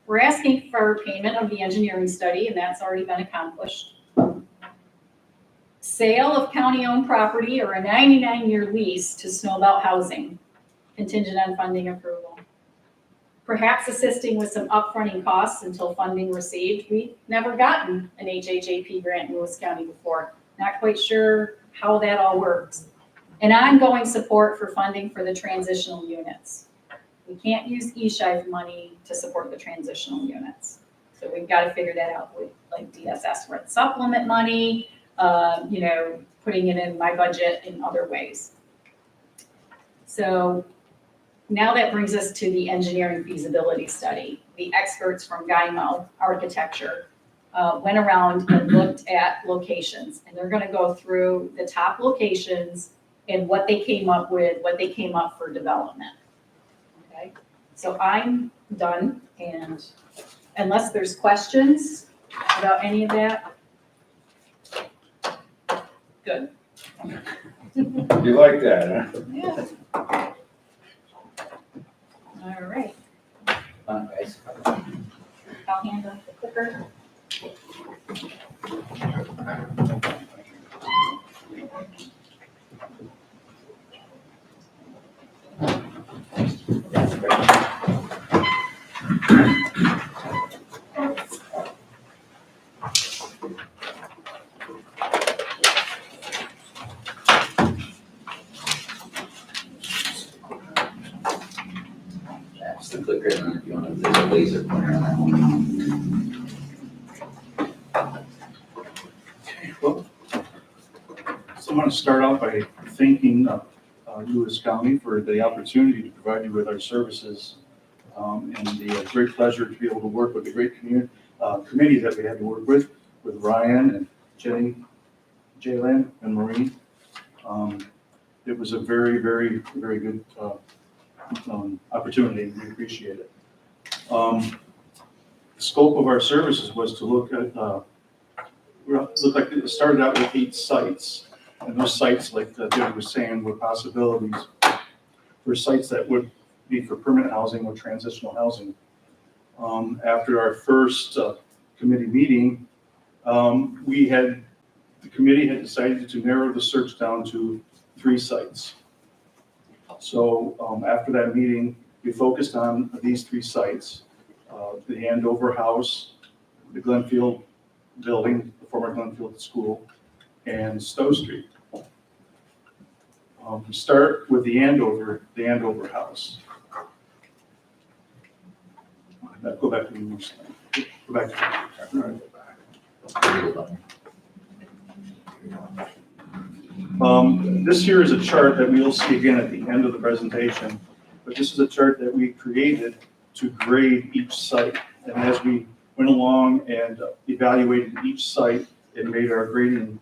We're asking for payment of the engineering study, and that's already been accomplished. Sale of county-owned property or a 99-year lease to Snowbelt Housing, contingent on funding approval. Perhaps assisting with some upfronting costs until funding received. We've never gotten an HHAP grant in Lewis County before. Not quite sure how that all works. And ongoing support for funding for the transitional units. We can't use eShive money to support the transitional units. So we've got to figure that out with like DSS rent supplement money, you know, putting it in my budget in other ways. So now that brings us to the engineering feasibility study. The experts from GYMO Architecture went around and looked at locations, and they're gonna go through the top locations and what they came up with, what they came up for development. Okay, so I'm done, and unless there's questions about any of that. Good. You like that, huh? Yeah. All right, Fun, guys. I'll hand off the clicker. That's the clicker, and then if you want to, there's a laser pointer on that one. So I want to start out by thanking Lewis County for the opportunity to provide you with our services and the great pleasure to be able to work with the great committee that we had to work with Ryan and Jenny, Jalen and Maureen. It was a very, very, very good opportunity. We appreciate it. The scope of our services was to look at, looked like it started out with 8 sites. And those sites, like Debbie was saying, were possibilities for sites that would be for permanent housing or transitional housing. After our first committee meeting, the committee had decided to narrow the search down to 3 sites. So after that meeting, we focused on these 3 sites, the Andover House, the Glenfield Building, the former Glenfield School, and Stowe Street. We start with the Andover House. Go back to the news. Go back to this here is a chart that we'll see again at the end of the presentation, but this is a chart that we created to grade each site. And as we went along and evaluated each site and made our grading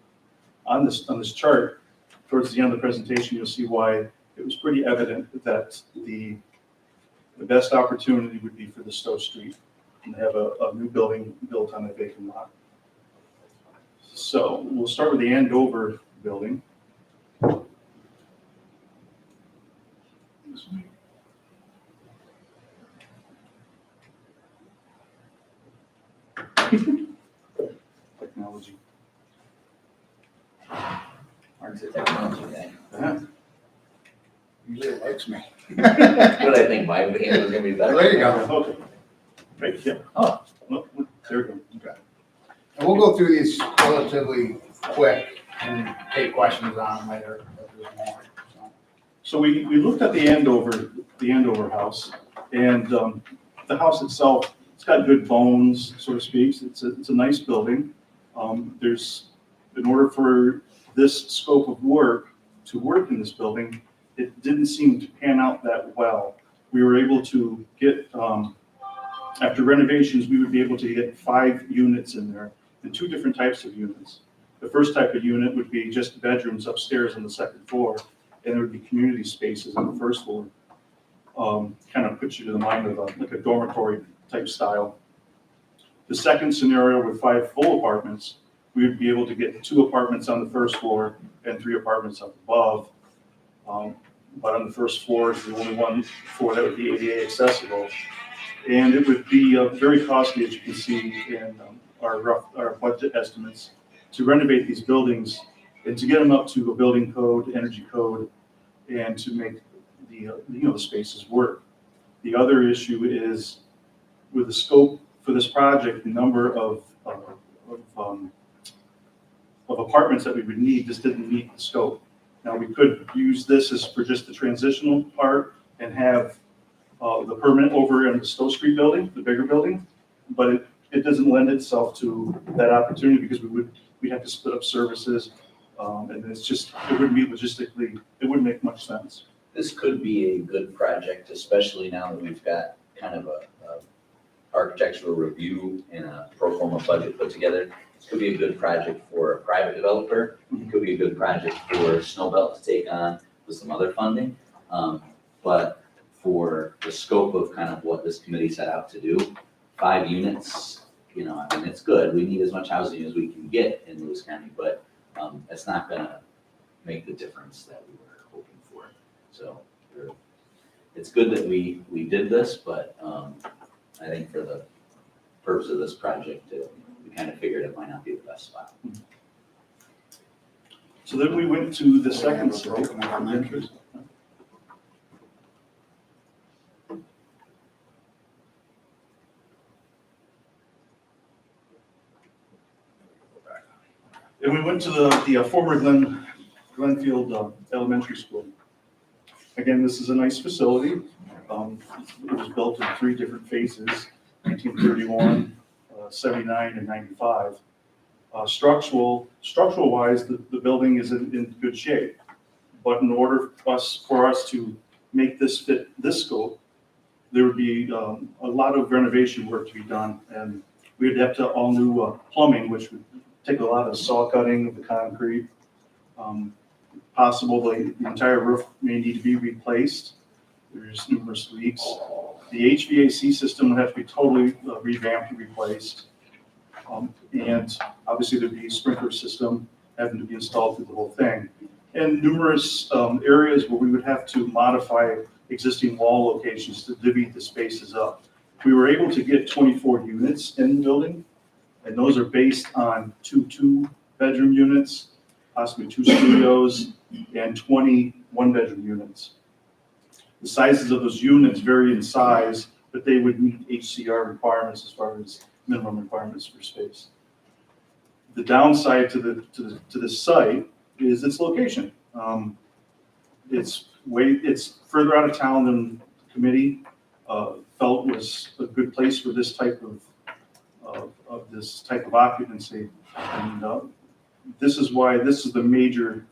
on this chart, towards the end of the presentation, you'll see why it was pretty evident that the best opportunity would be for the Stowe Street and have a new building built on a vacant lot. So we'll start with the Andover building. Technology. Mark's a technology guy. Usually it likes me. What I think, my hand was gonna be better. There you go. Okay. Right, yeah. Oh, there we go. Okay. And we'll go through these relatively quick. and take questions on them later if there's more, so. So we looked at the Andover house, and the house itself, it's got good bones, so to speak. It's a nice building. In order for this scope of work to work in this building, it didn't seem to pan out that well. We were able to get, after renovations, we would be able to get 5 units in there, and 2 different types of units. The first type of unit would be just bedrooms upstairs on the second floor, and there would be community spaces on the first floor. Kind of puts you to the mind of like a dormitory type style. The second scenario with 5 full apartments, we would be able to get 2 apartments on the first floor and 3 apartments up above. But on the first floor is the only one floor that would be ADA accessible. And it would be very costly, as you can see in our budget estimates, to renovate these buildings and to get them up to a building code, energy code, and to make the spaces work. The other issue is with the scope for this project, the number of apartments that we would need just didn't meet the scope. Now, we could use this as for just the transitional part and have the permanent over in the Stowe Street building, the bigger building, but it doesn't lend itself to that opportunity because we'd have to split up services, and it wouldn't be logistically, it wouldn't make much sense. This could be a good project, especially now that we've got kind of a architectural review and a pro forma budget put together. This could be a good project for a private developer. It could be a good project for Snowbelt to take on with some other funding. But for the scope of kind of what this committee set out to do, 5 units, it's good. We need as much housing as we can get in Lewis County, but it's not gonna make the difference that we were hoping for. So it's good that we did this, but I think for the purpose of this project, we kind of figured it might not be the best spot. So then we went to the second site. And we went to the former Glenfield Elementary School. Again, this is a nice facility. It was built in 3 different phases, 1931, 79, and 95. Structural-wise, the building is in good shape. But in order for us to make this fit this scope, there would be a lot of renovation work to be done. And we'd have to all new plumbing, which would take a lot of saw cutting of the concrete. Possible the entire roof may need to be replaced. There's numerous leaks. The HVAC system would have to be totally revamped and replaced. And obviously there'd be a sprinkler system having to be installed through the whole thing. And numerous areas where we would have to modify existing wall locations to divvy the spaces up. We were able to get 24 units in the building, and those are based on 2 2-bedroom units, possibly 2 studios, and 20 1-bedroom units. The sizes of those units vary in size, but they would meet HCR requirements as far as minimum requirements for space. The downside to the site is its location. It's further out of town than the committee felt was a good place for this type of occupancy. And this is why this is the major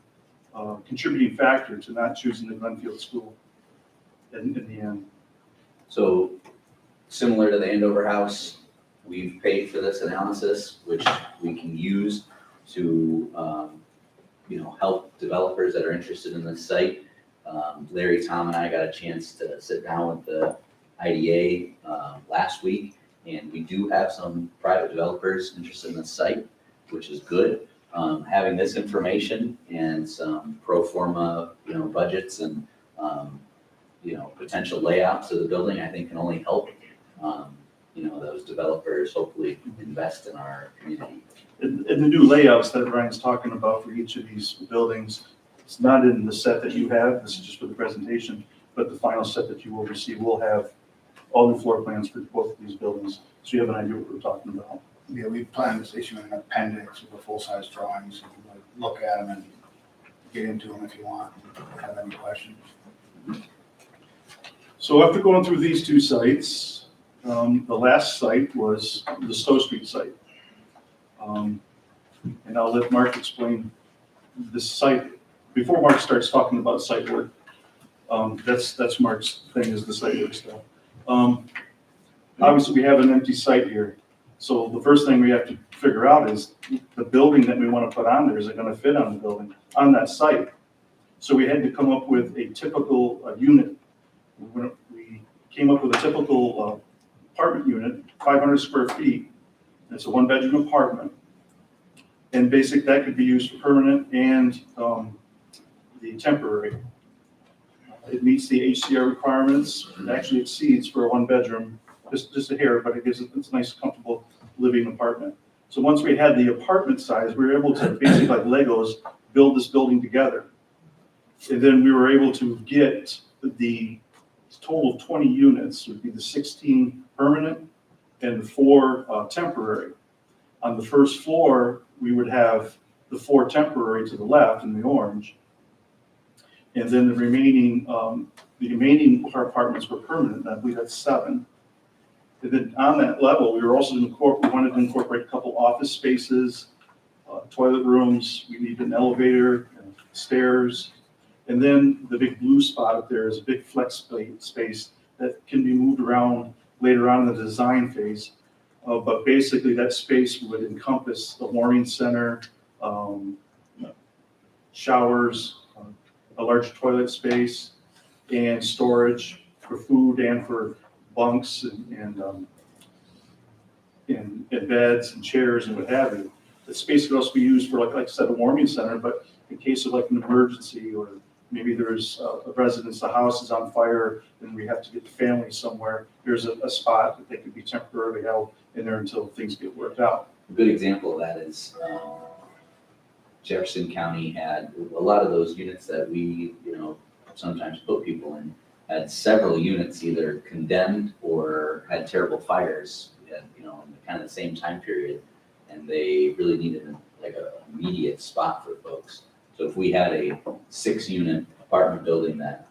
contributing factor to not choosing the Glenfield School in the end. So similar to the Andover House, we've paid for this analysis, which we can use to, help developers that are interested in this site. Larry, Tom, and I got a chance to sit down with the IDA last week, and we do have some private developers interested in this site, which is good. Having this information and some pro forma, budgets and, potential layouts of the building, I think can only help, those developers hopefully invest in our community. And the new layouts that Ryan's talking about for each of these buildings, it's not in the set that you have, this is just for the presentation, but the final set that you will receive will have all the floor plans for both of these buildings, so you have an idea what we're talking about. Yeah, we plan to issue an appendix with the full-size drawings, so you can look at them and get into them if you want, have any questions. So after going through these two sites, the last site was the Stowe Street site. And I'll let Mark explain this site, before Mark starts talking about site work. That's Mark's thing, is the site work stuff. Obviously, we have an empty site here. So the first thing we have to figure out is the building that we want to put on there, is it going to fit on the building, on that site? So we had to come up with a typical unit. We came up with a typical apartment unit, 500 square feet. It's a one-bedroom apartment. And that could be used for permanent and the temporary. It meets the HCR requirements. It actually exceeds for a one-bedroom, just a hair, but it's a nice, comfortable living apartment. So once we had the apartment size, we were able to basically, like Legos, build this building together. And then we were able to get the total of 20 units, would be the 16 permanent and the 4 temporary. On the first floor, we would have the 4 temporary to the left in the orange. And then the remaining apartments were permanent. I believe that's 7. And then on that level, we wanted to incorporate a couple office spaces, toilet rooms. We needed an elevator, stairs. And then the big blue spot up there is a big flex space that can be moved around later on in the design phase. But basically, that space would encompass the warming center, showers, a large toilet space, and storage for food and for bunks and beds and chairs and what have you. The space could also be used for, like I said, a warming center, but in case of like an emergency, or maybe there's a residence, the house is on fire, and we have to get the family somewhere, there's a spot that they could be temporarily held in there until things get worked out. A good example of that is Jefferson County had a lot of those units that we, sometimes put people in, had several units either condemned or had terrible fires, in kind of the same time period, and they really needed like an immediate spot for folks. So if we had a 6-unit apartment building that,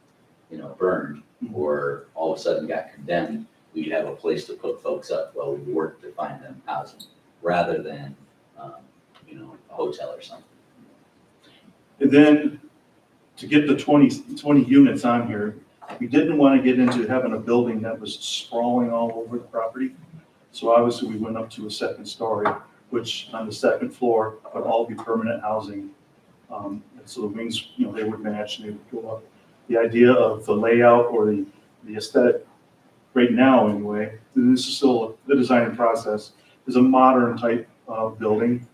burned or all of a sudden got condemned, we'd have a place to put folks up while we worked to find them housing, rather than, a hotel or something. And then to get the 20 units on here, we didn't want to get into having a building that was sprawling all over the property. So obviously we went up to a 2nd story, which on the 2nd floor would all be permanent housing. And so the wings, they would match and they would go up. The idea of the layout or the aesthetic right now anyway, and this is still the design process, is a modern type of building.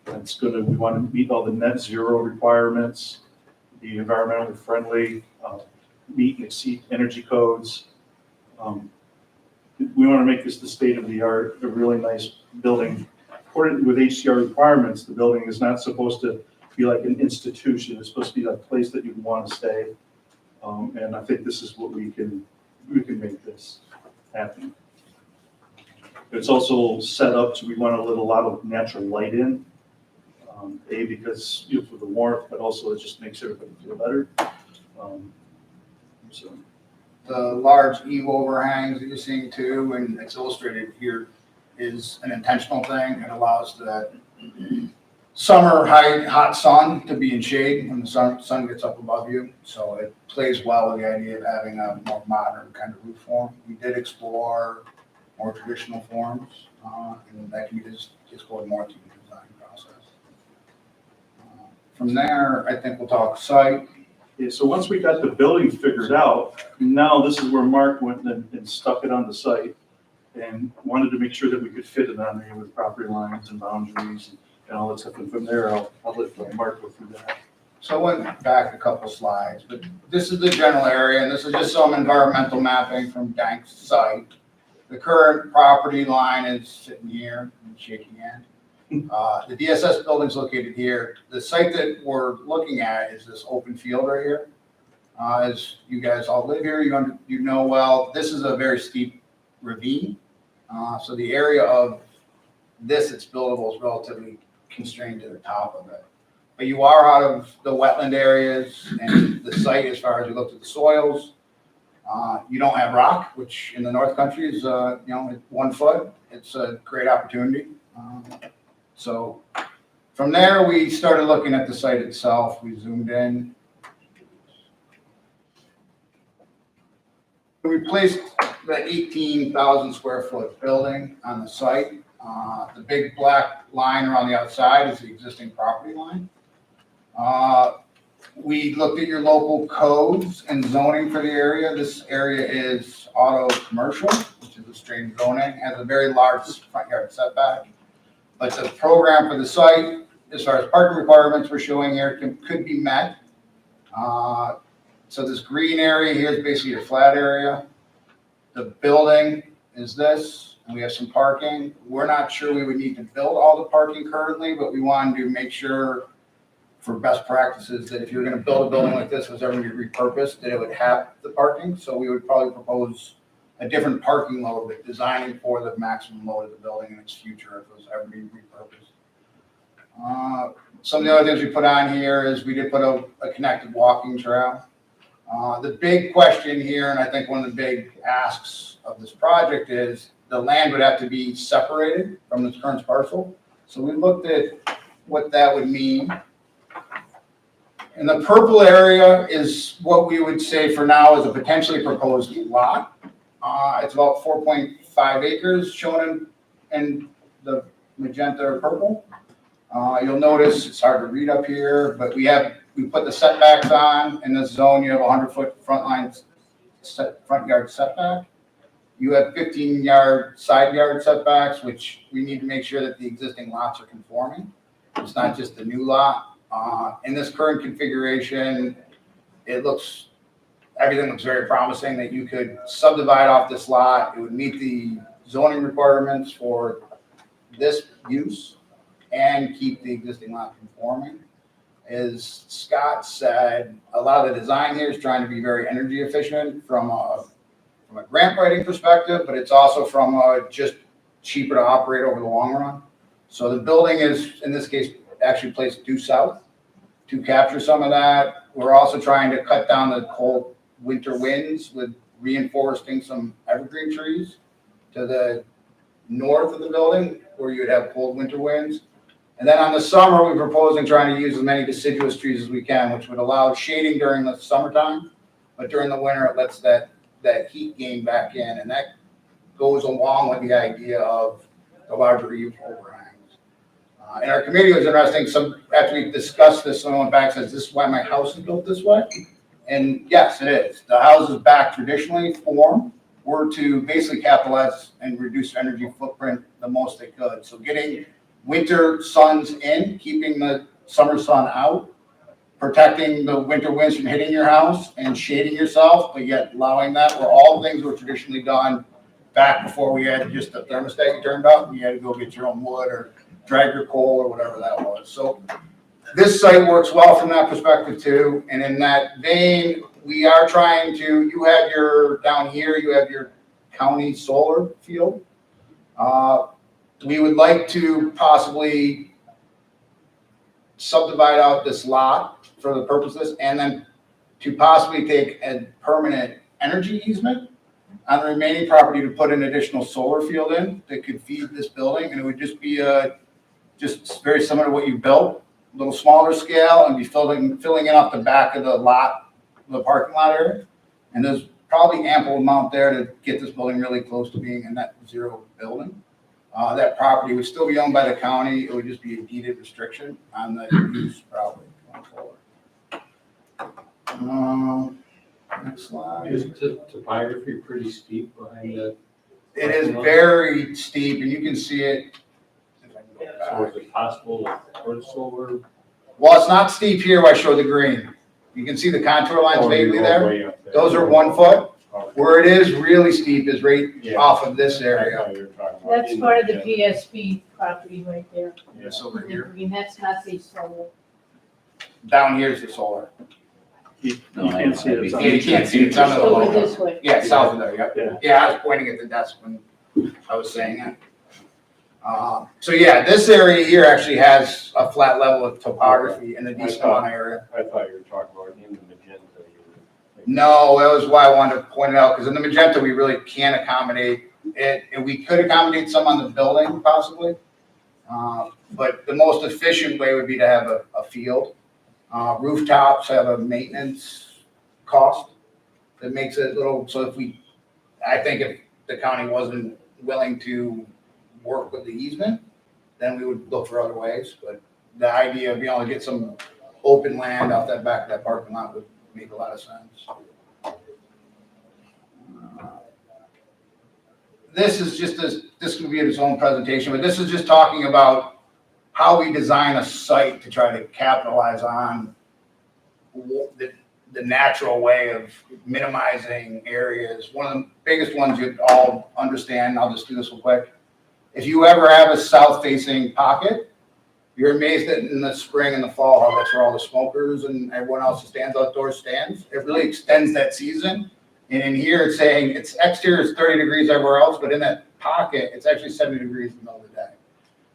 We want to meet all the net zero requirements, be environmentally friendly, meet and exceed energy codes. We want to make this the state of the art, a really nice building. According with HCR requirements, the building is not supposed to be like an institution. It's supposed to be a place that you'd want to stay. And I think this is what we can make this happen. It's also set up to, we want to let a lot of natural light in. Because for the warmth, but also it just makes everybody feel better. The large eave overhangs that you're seeing too, and it's illustrated here, is an intentional thing. It allows that summer hot sun to be in shade when the sun gets up above you. So it plays well with the idea of having a more modern kind of roof form. We did explore more traditional forms, and that can be just explored more through the design process. From there, I think we'll talk site. Yeah, so once we got the building figured out, now this is where Mark went and stuck it on the site and wanted to make sure that we could fit it on there with property lines and boundaries and all that stuff. And from there, I'll let Mark go through that. So I went back a couple slides, but this is the general area, and this is just some environmental mapping from Dank's site. The current property line is sitting here, shaking hand. The DSS building's located here. The site that we're looking at is this open field right here. As you guys all live here, you know well, this is a very steep ravine. So the area of this that's buildable is relatively constrained to the top of it. But you are out of the wetland areas and the site, as far as we looked at the soils. You don't have rock, which in the North Country is, 1 foot. It's a great opportunity. So from there, we started looking at the site itself. We zoomed in. We placed the 18,000 square foot building on the site. The big black line around the outside is the existing property line. We looked at your local codes and zoning for the area. This area is auto commercial, which is a strange zoning, has a very large front yard setback. But the program for the site, as far as parking requirements we're showing here, could be met. So this green area here is basically a flat area. The building is this, and we have some parking. We're not sure we would need to build all the parking currently, but we wanted to make sure for best practices that if you're gonna build a building like this, was ever gonna be repurposed, that it would have the parking. So we would probably propose a different parking load, but designing for the maximum load of the building in its future if it was ever being repurposed. Some of the other things we put on here is we did put a connected walking trail. The big question here, and I think one of the big asks of this project is the land would have to be separated from this current parcel. So we looked at what that would mean. And the purple area is what we would say for now is a potentially proposed lot. It's about 4.5 acres shown in the magenta or purple. You'll notice it's hard to read up here, but we put the setbacks on. In this zone, you have 100-foot front yard setback. You have 15-yard side yard setbacks, which we need to make sure that the existing lots are conforming. It's not just the new lot. In this current configuration, everything looks very promising that you could subdivide off this lot. It would meet the zoning requirements for this use and keep the existing lot conforming. As Scott said, a lot of the design here is trying to be very energy efficient from a grant writing perspective, but it's also from just cheaper to operate over the long run. So the building is, in this case, actually placed due south to capture some of that. We're also trying to cut down the cold winter winds with reinforcing some evergreen trees to the north of the building where you would have cold winter winds. And then on the summer, we're proposing trying to use as many deciduous trees as we can, which would allow shading during the summertime, but during the winter, it lets that heat gain back in, and that goes along with the idea of the larger eave overhangs. And our committee was interesting, after we discussed this, someone went back and says, this is why my house is built this way? And yes, it is. The houses back traditionally were to basically capitalize and reduce energy footprint the most they could. So getting winter suns in, keeping the summer sun out, protecting the winter winds from hitting your house and shading yourself, but yet allowing that were all things were traditionally done back before we had just a thermostat you turned up and you had to go get your own wood or drag your coal or whatever that was. So this site works well from that perspective too. And in that vein, we are trying to, down here, you have your county solar field. We would like to possibly subdivide out this lot for the purposes and then to possibly take a permanent energy easement on the remaining property to put an additional solar field in that could feed this building. And it would just be just very similar to what you built, a little smaller scale, and be filling in off the back of the lot, the parking lot area. And there's probably ample amount there to get this building really close to being a net zero building. That property would still be owned by the county. It would just be a deeded restriction on the use probably going forward. Next slide. Is the topography pretty steep behind that? It is very steep, and you can see it. If I can go So back. is it possible to put solar? Well, it's not steep here where I show the green. You can see the contour lines vaguely there. Those are 1 foot. Where it is really steep is right off of this area. That's part of the GSB property right there. This over The here. green, that's not the solar. Down here is the solar. You No, I- can't see it. I- Yeah, you can't see it. It's under the Over logo. this way. Yeah, south of there, yep. Yeah. Yeah, I was pointing at the desk when I was saying it. So yeah, this area here actually has a flat level of topography in the decent amount of area. I thought you were talking about in the magenta. No, that was why I wanted to point it out, because in the magenta, we really can't accommodate it, and we could accommodate some on the building possibly. But the most efficient way would be to have a field. Rooftops have a maintenance cost that makes it a little, so I think if the county wasn't willing to work with the easement, then we would look for other ways. But the idea of being able to get some open land off that back of that parking lot would make a lot of sense. This is just this could be its own presentation, but this is just talking about how we design a site to try to capitalize on the natural way of minimizing areas. One of the biggest ones you'd all understand, I'll just do this real quick. If you ever have a south-facing pocket, you're amazed that in the spring and the fall, how that's where all the smokers and everyone else who stands outdoors stands. It really extends that season. And in here, it's saying it's exterior is 30 degrees everywhere else, but in that pocket, it's actually 70 degrees in the middle of the day.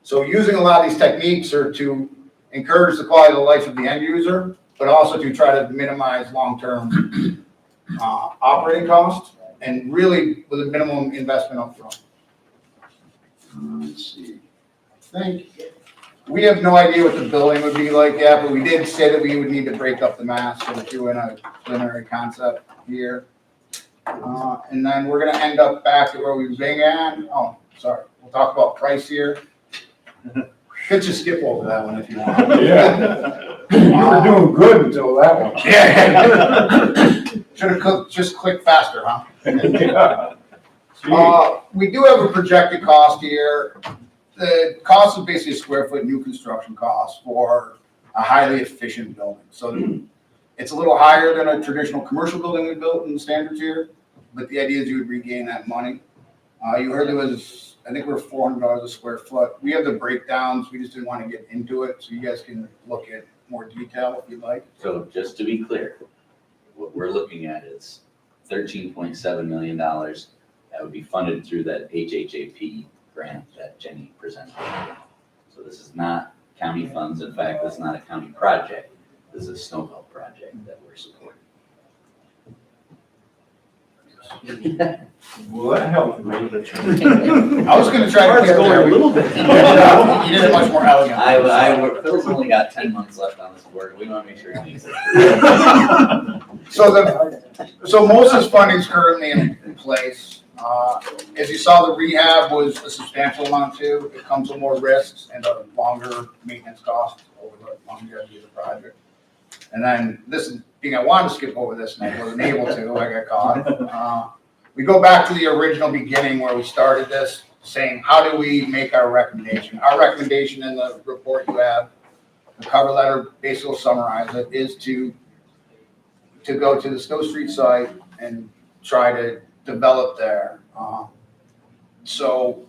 So using a lot of these techniques are to encourage the quality of the life of the end user, but also to try to minimize long-term operating costs and really with a minimum investment up front. Let's see. I think we have no idea what the building would be like yet, but we did say that we would need to break up the mass so that you're in a preliminary concept here. And then we're gonna end up back at where we began. Oh, sorry. We'll talk about price here. Could just skip over that one if you want. Yeah. You were doing good until that one. Yeah. Should have just clicked faster, huh? Yeah. We do have a projected cost here. The cost is basically a square foot new construction cost for a highly efficient building. So it's a little higher than a traditional commercial building we built in the standards here, but the idea is you would regain that money. You heard there was, I think we're $400 a square foot. We have the breakdowns. We just didn't want to get into it, so you guys can look at more detail if you'd like. So just to be clear, what we're looking at is $13.7 million that would be funded through that HHAP grant that Jenny presented. So this is not county funds. In fact, this is not a county project. This is a snow belt project that we're supporting. Well, that helped me. I was gonna try to Heart's get going there. a little bit. You did it much more elegant. Phil's only got 10 months left on this board. We want to make sure he makes it. So most of this funding is currently in place. As you saw, the rehab was a substantial amount too. It comes with more risks and a longer maintenance cost over the longevity of the project. And then this is, I wanted to skip over this and I wasn't able to, I got caught. We go back to the original beginning where we started this, saying, how do we make our recommendation? Our recommendation in the report you have, the cover letter basically will summarize it, is to go to the Stowe Street site and try to develop there. So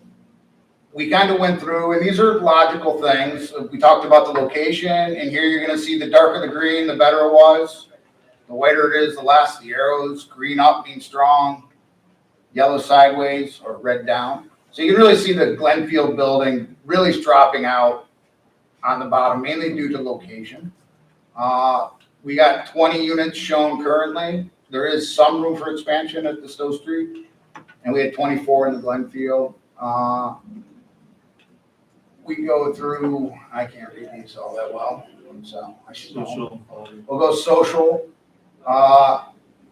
we kind of went through, and these are logical things. We talked about the location, and here you're gonna see the darker the green, the better it was. The whiter it is, the less the arrows. Green up means strong, yellow sideways, or red down. So you can really see the Glenfield building really dropping out on the bottom, mainly due to location. We got 20 units shown currently. There is some room for expansion at the Stowe Street, and we had 24 in the Glenfield. We go through, I can't read these all that well, so I should know. We'll go social.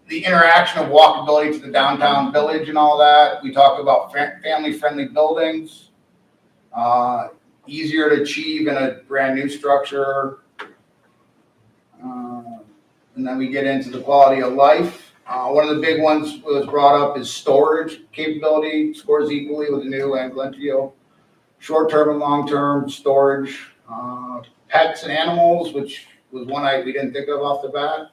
The interaction of walkability to the downtown village and all that. We talk about family-friendly buildings. Easier to achieve in a brand new structure. And then we get into the quality of life. One of the big ones that was brought up is storage capability. Scores equally with the new and Glenfield. Short-term and long-term storage. Pets and animals, which was one we didn't think of off the bat.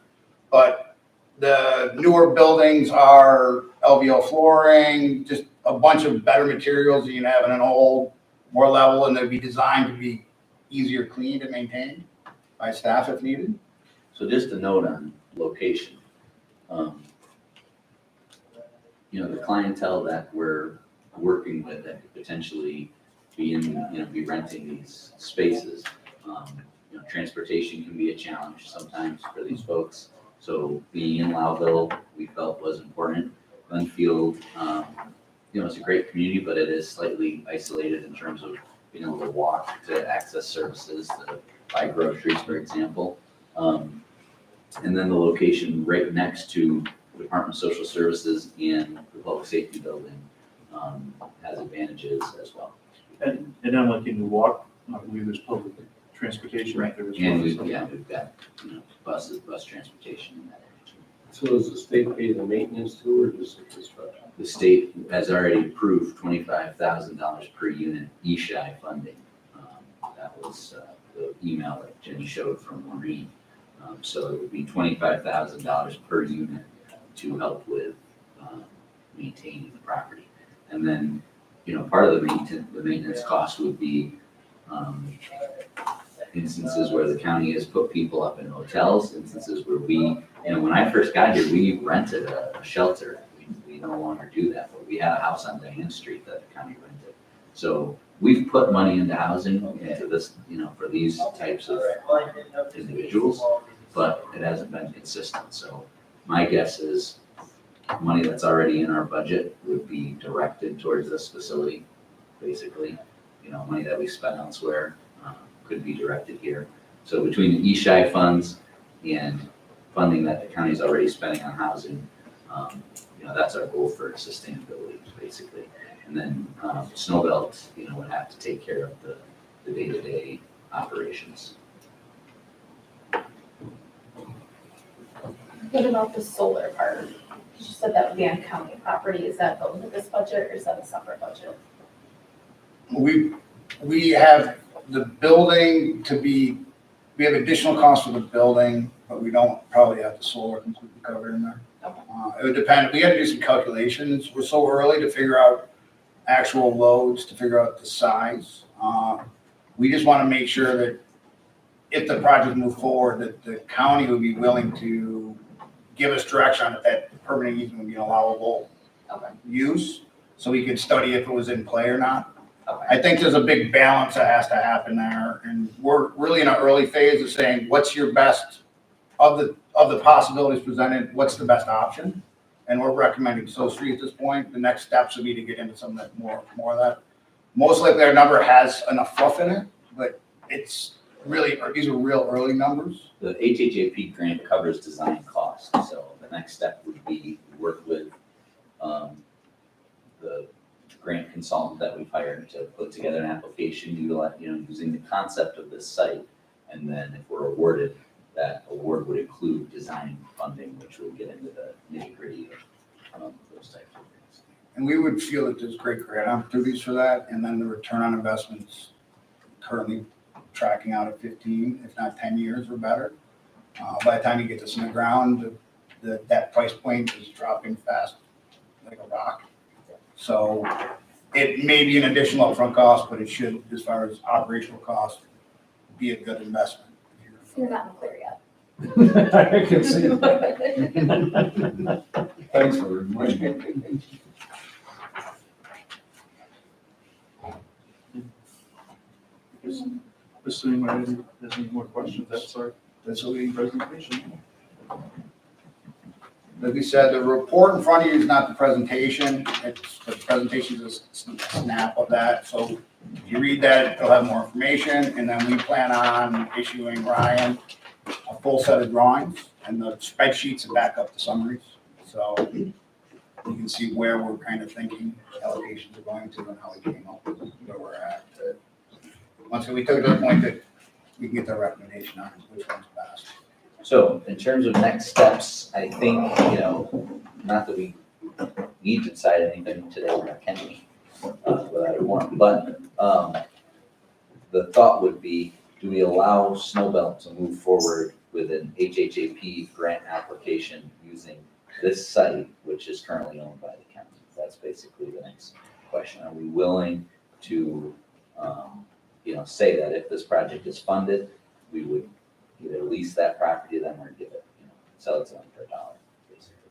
But the newer buildings are LVL flooring, just a bunch of better materials than you can have in an old, more level, and they'd be designed to be easier cleaned and maintained by staff if needed. So just a note on location. The clientele that we're working with that could potentially be be renting these spaces. Transportation can be a challenge sometimes for these folks. So being in Loudville, we felt was important. Glenfield, it's a great community, but it is slightly isolated in terms of being able to walk to access services, to buy groceries, for example. And then the location right next to the Department of Social Services and the Public Safety Building has advantages as well. And then like in the walk, I believe there's public transportation right there as well. And so- we've got, bus transportation in that area. So does the state pay the maintenance too, or just the construction? The state has already approved $25,000 per unit ESHI funding. That was the email that Jenny showed from Maureen. So it would be $25,000 per unit to help with maintaining the property. And then, part of the maintenance cost would be instances where the county has put people up in hotels, instances where when I first got here, we rented a shelter. We no longer do that, but we had a house on Diane Street that the county rented. So we've put money into housing, into this, for these types of individuals, but it hasn't been consistent. So my guess is money that's already in our budget would be directed towards this facility, basically. Money that we spent elsewhere could be directed here. So between the ESHI funds and funding that the county's already spending on housing, that's our goal for sustainability, basically. And then Snowbelt, would have to take care of the day-to-day operations. What about the solar part? You said that would be on county property. Is that built into this budget or is that a separate budget? We have the building we have additional costs for the building, but we don't probably have the solar completely covered in there. Okay. It would depend, we had to do some calculations. We're so early to figure out actual loads, to figure out the size. We just want to make sure that if the project moves forward, that the county would be willing to give us direction on if that permanent easement would be an allowable use, so we could study if it was in play or not. I think there's a big balance that has to happen there, and we're really in an early phase of saying, what's your best, of the possibilities presented, what's the best option? And we're recommending Stowe Street at this point. The next steps would be to get into some of that, more of that. Most likely our number has enough fluff in it, but it's really, these are real early numbers. The HHAP grant covers design costs, so the next step would be work with the grant consultant that we've hired to put together an application, using the concept of this site. And then if we're awarded, that award would include design funding, which will get into the nitty-gritty of those types of things. And we would feel that there's great grant opportunities for that, and then the return on investments currently tracking out at 15, if not 10 years or better. By the time you get this in the ground, that price point is dropping fast like a rock. So it may be an additional upfront cost, but it should, as far as operational cost, be a good investment. You're not in the clear yet. I can see that. Thanks for reminding me. If anybody has any more questions, that's our presentation. Like we said, the report in front of you is not the presentation. The presentation is a snap of that. So if you read that, it'll have more information. And then we plan on issuing Ryan a full set of drawings and the spreadsheets to back up the summaries. So you can see where we're kind of thinking allocations are going to and how we came up with where we're at. Once we took it to the point that we can get the recommendation on which one's best. So in terms of next steps, I think, not that we need to decide anything today, or can we, without a warrant, but the thought would be, do we allow Snowbelt to move forward with an HHAP grant application using this site, which is currently owned by the county? That's basically the next question. Are we willing to, say that if this project is funded, we would either lease that property to them or give it, sell it to them for $1, basically.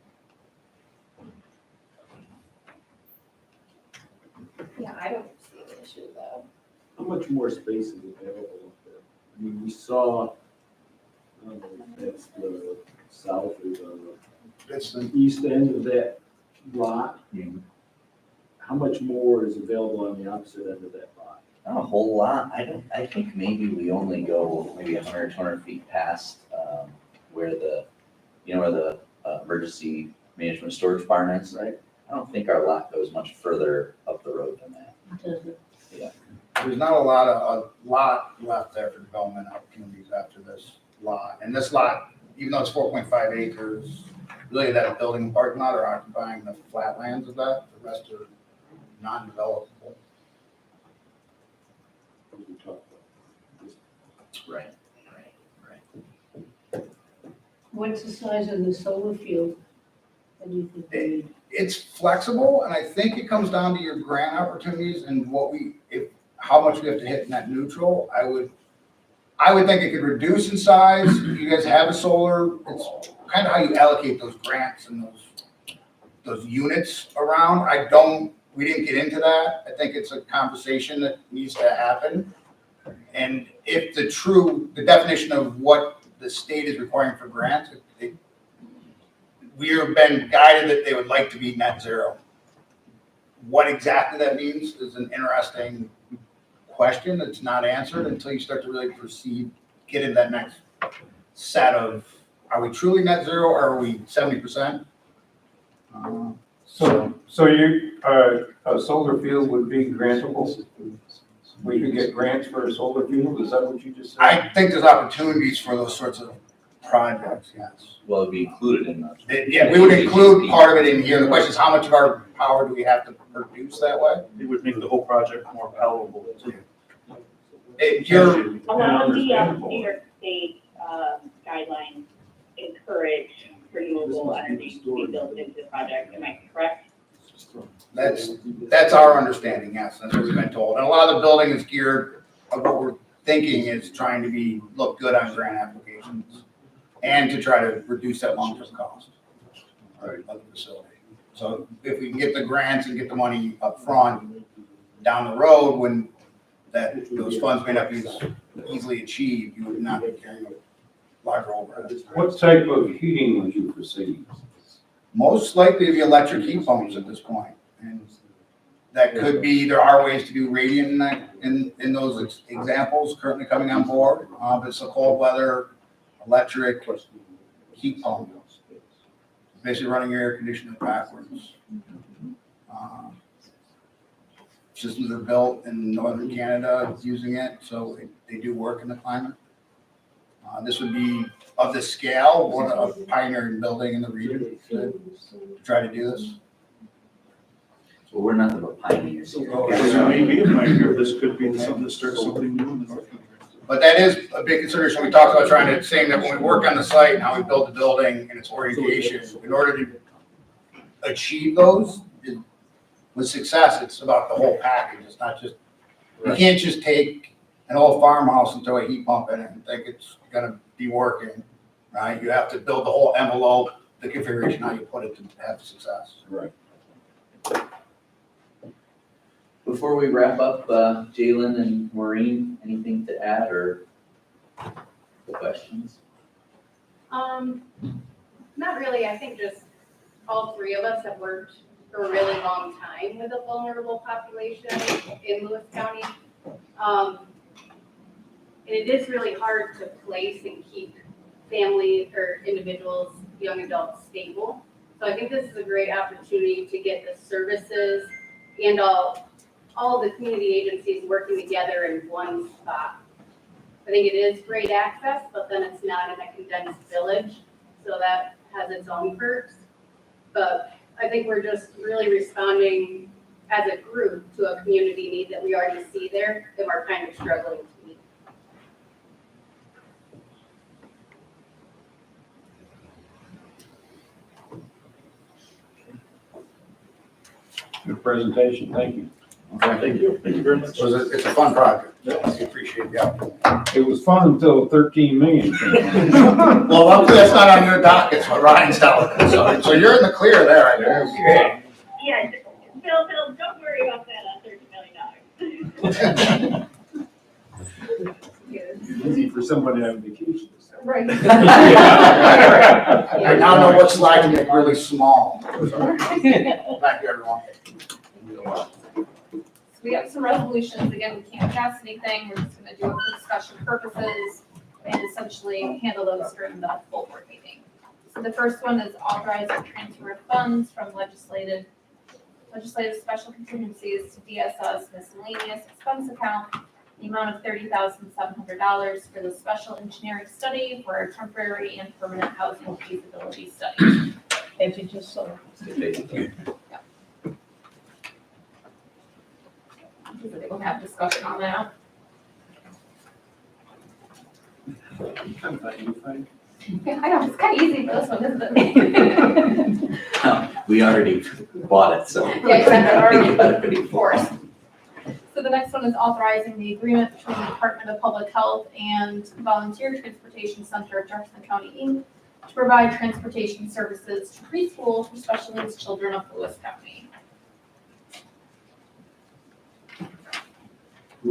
Yeah, I don't see issue though. How much more space is available up there? I mean, we saw, I don't know, if that's the south or It's the east end of that lot. How much more is available on the opposite end of that lot? Not a whole lot. I think maybe we only go maybe 100, 200 feet past, where the, where the emergency management storage barn is. Right. I don't think our lot goes much further up the road than that. There's not a lot left there for development opportunities after this lot. And this lot, even though it's 4.5 acres, really that building and parking lot are occupying the flatlands of that. The rest are non-developable. We talked about. Right. What's the size of the solar field? What do you think they need? It's flexible, and I think it comes down to your grant opportunities and how much we have to hit net neutral. I would think it could reduce in size. If you guys have a solar, it's kind of how you allocate those grants and those units around. We didn't get into that. I think it's a conversation that needs to happen. And if the definition of what the state is requiring for grants, we have been guided that they would like to be net zero. What exactly that means is an interesting question that's not answered until you start to really get in that next set of, are we truly net zero or are we 70%? So a solar field would be grantable? We could get grants for a solar field, is that what you just said? I think there's opportunities for those sorts of projects, yes. Well, it'd be included in the. Yeah, we would include part of it in here. The question is, how much of our power do we have to produce that way? It would make the whole project more palatable too. You're, A lot of the New York State guidelines encourage renewable energy to be built into the project, am I correct? that's our understanding, yes, that's what we've been told. And a lot of the building is geared, of what we're thinking is trying to look good on grant applications and to try to reduce that long-term cost of the facility. So if we can get the grants and get the money up front, down the road, when those funds may not be easily achieved, you would not be carrying a larger overhead. What type of heating would you foresee? Most likely to be electric heat pumps at this point. And that could be, there are ways to do radiant in those examples currently coming on board. But it's a cold weather, electric heat pump. Basically running your air conditioner backwards. Systems are built in northern Canada using it, so they do work in the climate. This would be of the scale, one of a pioneering building in the region to try to do this. Well, we're not the pioneers here. So maybe a pioneer, this could be something to start something new in the north. But that is a big consideration. We talked about saying that when we work on the site and how we build the building and its orientation, in order to achieve those with success, it's about the whole package. It's not just, you can't just take an old farmhouse and throw a heat pump in it and think it's gonna be working, right? You have to build the whole envelope, the configuration, how you put it to have success. Right. Before we wrap up, Jalen and Maureen, anything to add or questions? Not really, I think just all three of us have worked for a really long time with a vulnerable population in Lewis County. And it is really hard to place and keep families or individuals, young adults stable. So I think this is a great opportunity to get the services and all the community agencies working together in one spot. I think it is great access, but then it's not in a condensed village, so that has its own perks. But I think we're just really responding as a group to a community need that we already see there and we're kind of struggling to meet. Good presentation, thank you. Thank you very much. It's a fun project. We appreciate the opportunity. It was fun until 13 million came on. Well, luckily that's not on your docket, so Ryan's telling us. So you're in the clear there, I guess. Yeah, Bill, don't worry about that $30 million. Easy for somebody on vacation. Right. I now know what slide to make really small. Thank you, everyone. So we have some resolutions, again, we can't pass anything, we're just gonna do it for discussion purposes and essentially handle those during the full board meeting. So the first one is authorize the transfer of funds from legislative special contingencies to DSS miscellaneous expense account, the amount of $30,700 for the special engineering study for our temporary and permanent housing feasibility study. As you just saw. We'll have discussion on that. I'm fine, you fine? I know, it's kind of easy for this one, isn't it? We already bought it, so. Yeah, exactly, already Think about it pretty Forced. So the next one is authorizing the agreement between the Department of Public Health and Volunteer Transportation Center of Jefferson County, Inc. to provide transportation services to preschool for special needs children of Lewis County. Do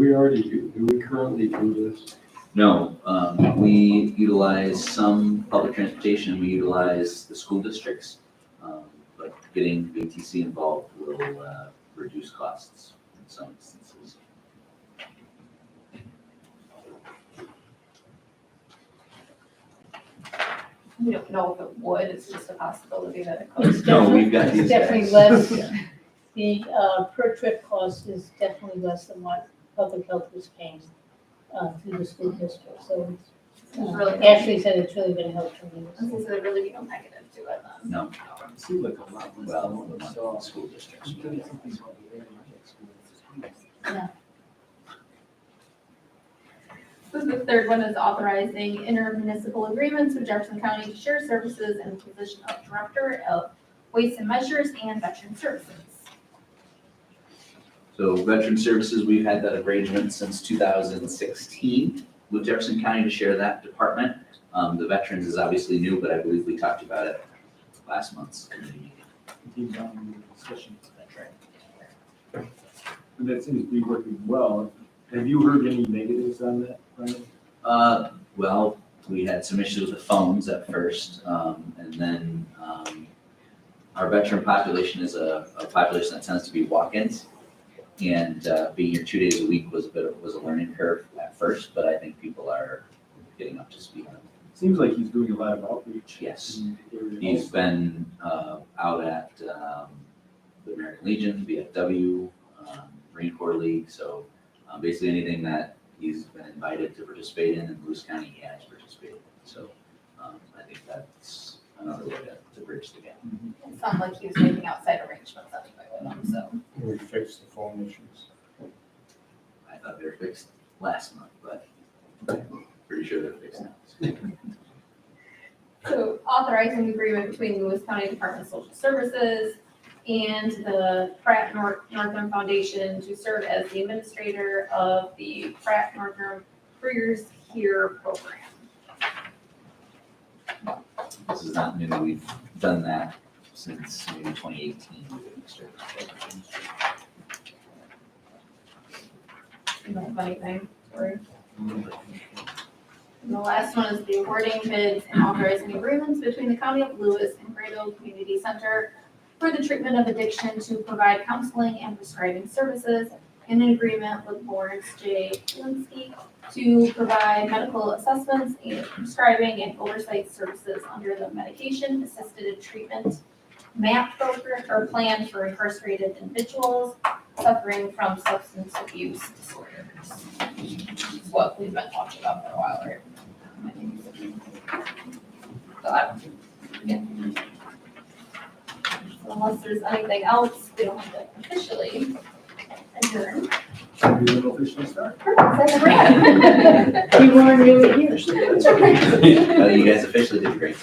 we currently do this? No, we utilize some public transportation, we utilize the school districts. But getting VTC involved will reduce costs in some instances. We don't know if it would, it's just a possibility that it could. No, we've got It's these definitely guys. less, Yeah. the per trip cost is definitely less than what public health was paying through the school district, so It's really- Ashley said it's really gonna help tremendously. So there'd really be no negative to it then. No, Seems like a lot less well, than what we not saw. the school districts. So the third one is authorizing intermunicipal agreements with Jefferson County to share services in the position of Director of Weights and Measures and Veteran Services. So Veteran Services, we've had that arrangement since 2016 with Jefferson County to share that department. The Veterans is obviously new, but I believe we talked about it last month's committee meeting. That's right. And that seems to be working well. Have you heard any negatives on that, Brian? Well, we had some issues with the phones at first, and then, our veteran population is a population that tends to be walk-ins. And, being here 2 days a week was a learning curve at first, but I think people are getting up to speed on it. Seems like he's doing a lot of outreach. Yes. in the area. He's been, out at, the American Legion, VFW, Marine Corps League, so, basically anything that he's been invited to participate in Lewis County, he has participated in. So, I think that's another way to bridge the gap. It sounded like he was making outside arrangements anyway with them, so. We fixed the phone issues. I thought they were fixed last month, but I'm pretty sure they're fixed now. So authorizing the agreement between Lewis County Department of Social Services and the Pratt Northam Foundation to serve as the administrator of the Pratt Northam Careers Here program. This is not new, we've done that since maybe 2018. You don't have anything, sorry. And the last one is the awarding bids and authorizing agreements between the County of Lewis and Great Oak Community Center for the treatment of addiction to provide counseling and prescribing services, in an agreement with Lawrence J. Linsky to provide medical assessments and prescribing and oversight services under the medication assisted treatment MAP program or plan for incarcerated individuals suffering from substance abuse disorders. It's what we've been talking about for a while, right? So unless there's anything else, we don't have to officially adjourn. Maybe an official start. That's great. You weren't really here. You guys officially did great.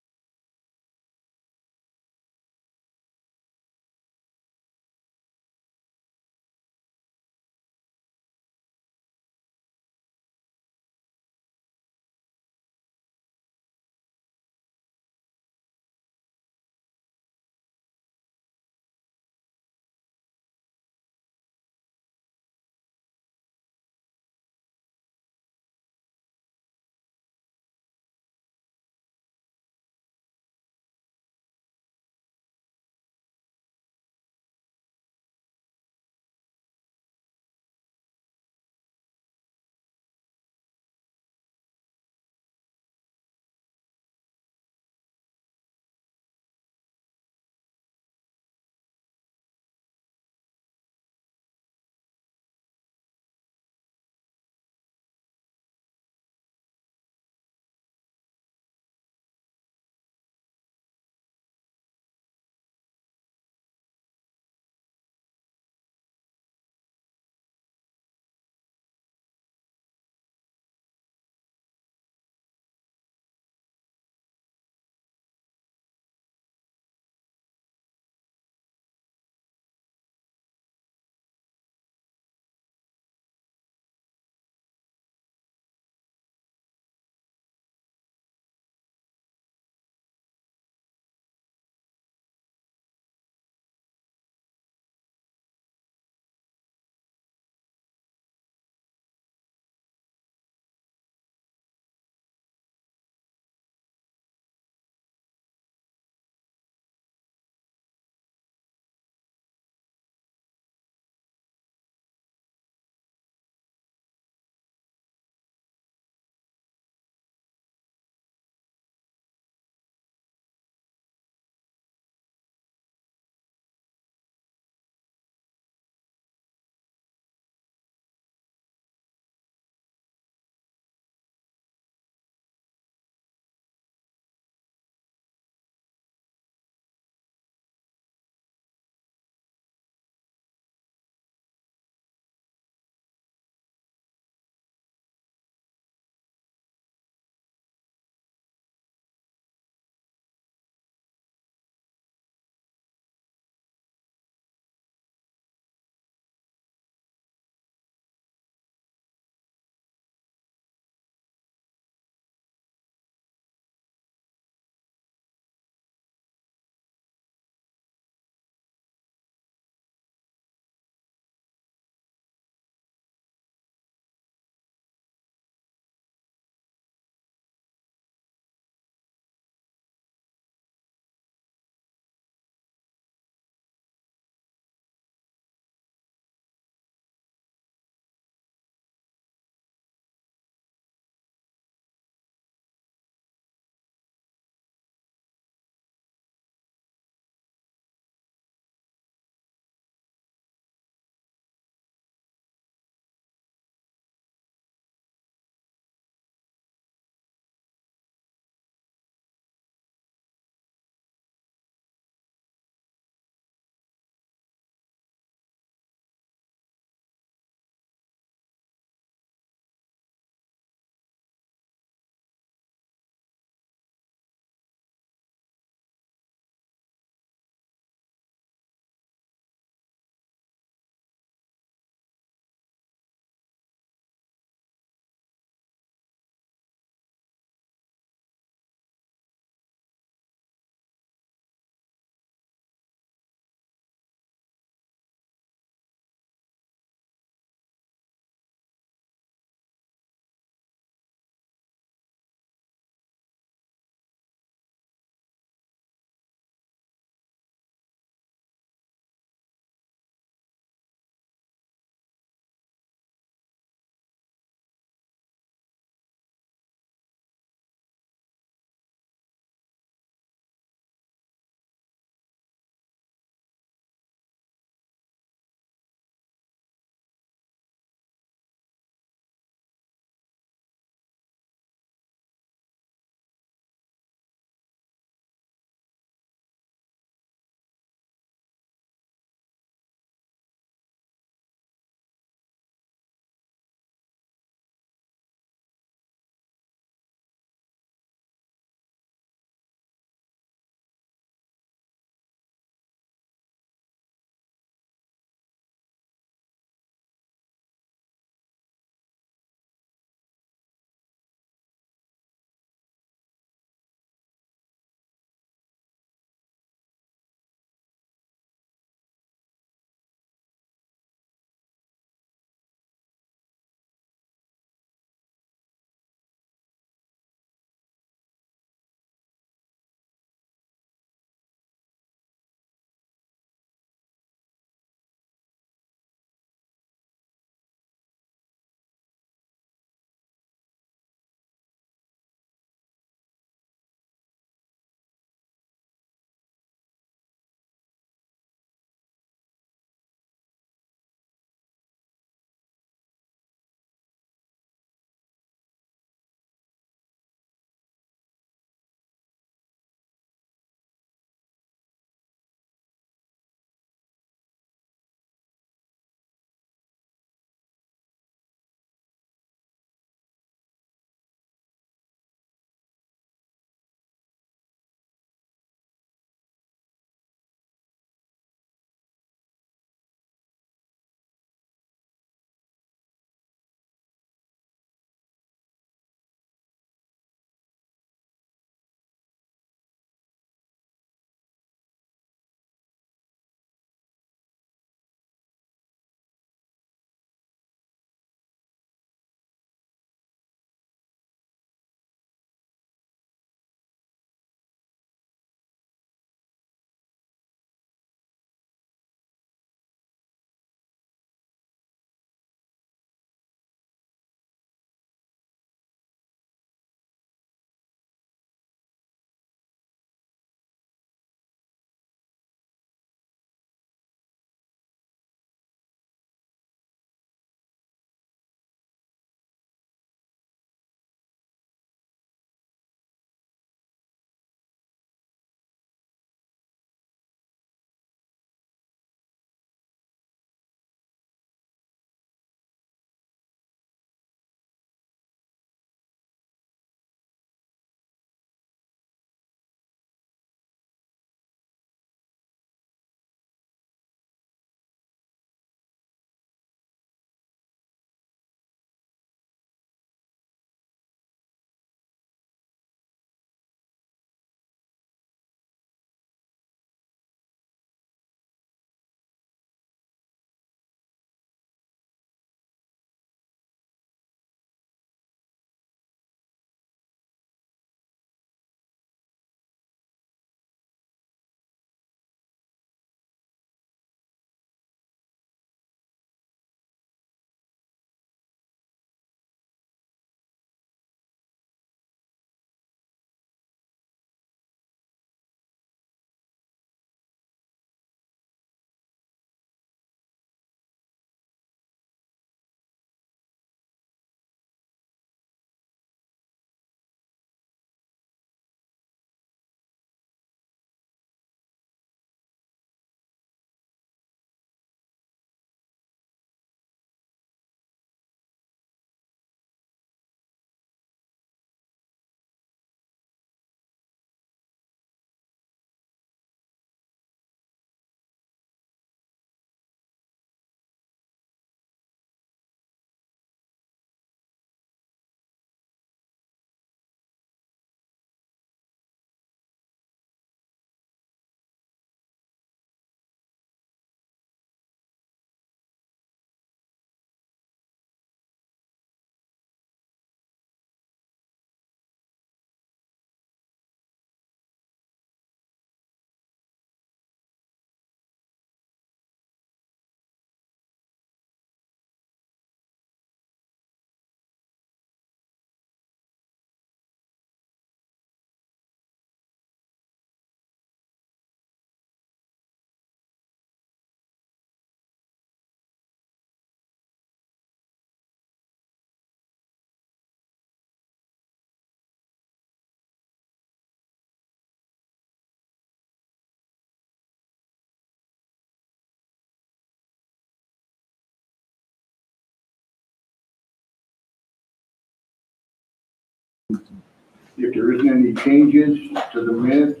If there isn't any changes to the minutes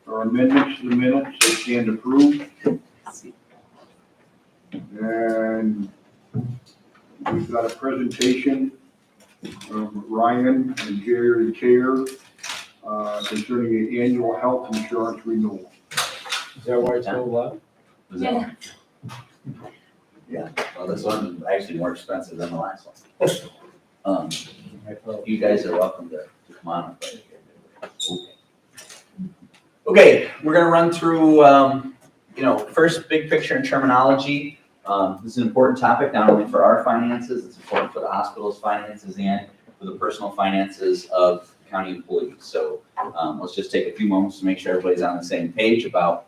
or amendments to the minutes, they stand approved. And we've got a presentation from Ryan and Jerry Chair concerning the annual health insurance renewal. Is that why it's so loud? Was that- Yeah, well, this one's actually more expensive than the last one. You guys are welcome to come on up. Okay, we're gonna run through, first, big picture and terminology. This is an important topic, not only for our finances, it's important for the hospital's finances and for the personal finances of county employees. So, let's just take a few moments to make sure everybody's on the same page about,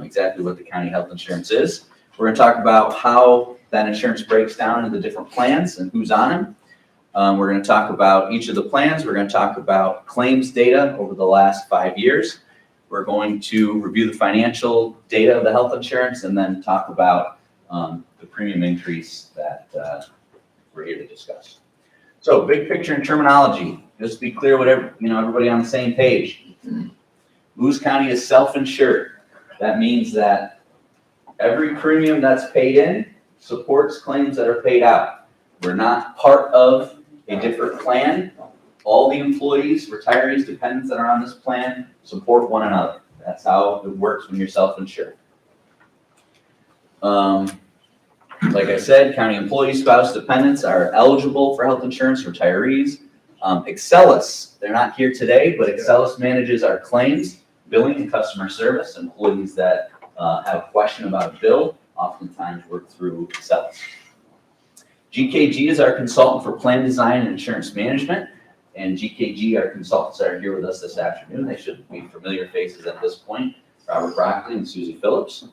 exactly what the county health insurance is. We're gonna talk about how that insurance breaks down into different plans and who's on them. We're gonna talk about each of the plans. We're gonna talk about claims data over the last 5 years. We're going to review the financial data of the health insurance and then talk about the premium increase that we're here to discuss. So big picture and terminology, just to be clear, whatever, everybody on the same page. Lewis County is self-insured. That means that every premium that's paid in supports claims that are paid out. We're not part of a different plan. All the employees, retirees, dependents that are on this plan support one another. That's how it works when you're self-insured. Like I said, county employees, spouse, dependents are eligible for health insurance, retirees. Excelis, they're not here today, but Excelis manages our claims, billing, and customer service. Employees that have a question about a bill oftentimes work through Excelis. GKG is our consultant for plan design and insurance management. And GKG, our consultants that are here with us this afternoon, they should be familiar faces at this point, Robert Broccoli and Susie Phillips.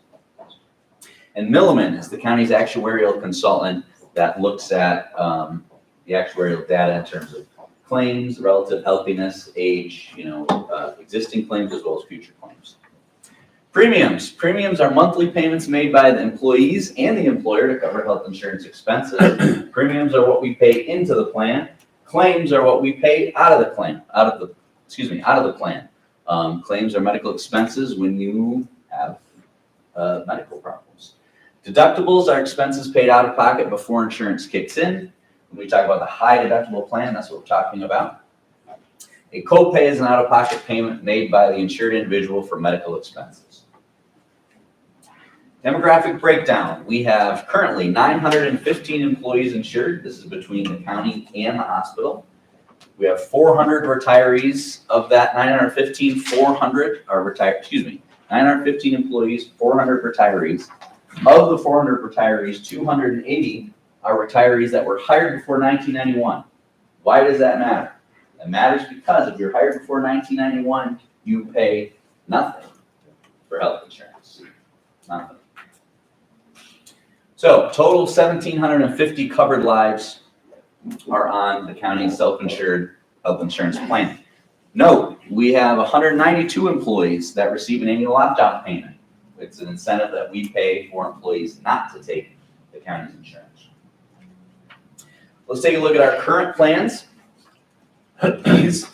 And Milliman is the county's actuarial consultant that looks at the actuarial data in terms of claims, relative healthiness, age, existing claims as well as future claims. Premiums. Premiums are monthly payments made by the employees and the employer to cover health insurance expenses. Premiums are what we pay into the plan. Claims are what we pay out of the plan. Claims are medical expenses when you have medical problems. Deductibles are expenses paid out of pocket before insurance kicks in. When we talk about the high deductible plan, that's what we're talking about. A copay is an out-of-pocket payment made by the insured individual for medical expenses. Demographic breakdown. We have currently 915 employees insured. This is between the county and the hospital. We have 400 retirees. Of that 915, 400 are retired, 915 employees, 400 retirees. Of the 400 retirees, 280 are retirees that were hired before 1991. Why does that matter? It matters because if you're hired before 1991, you pay nothing for health insurance. Nothing. So total 1,750 covered lives are on the county's self-insured health insurance plan. Note, we have 192 employees that receive an annual opt-out payment. It's an incentive that we pay for employees not to take the county's insurance. Let's take a look at our current plans. These,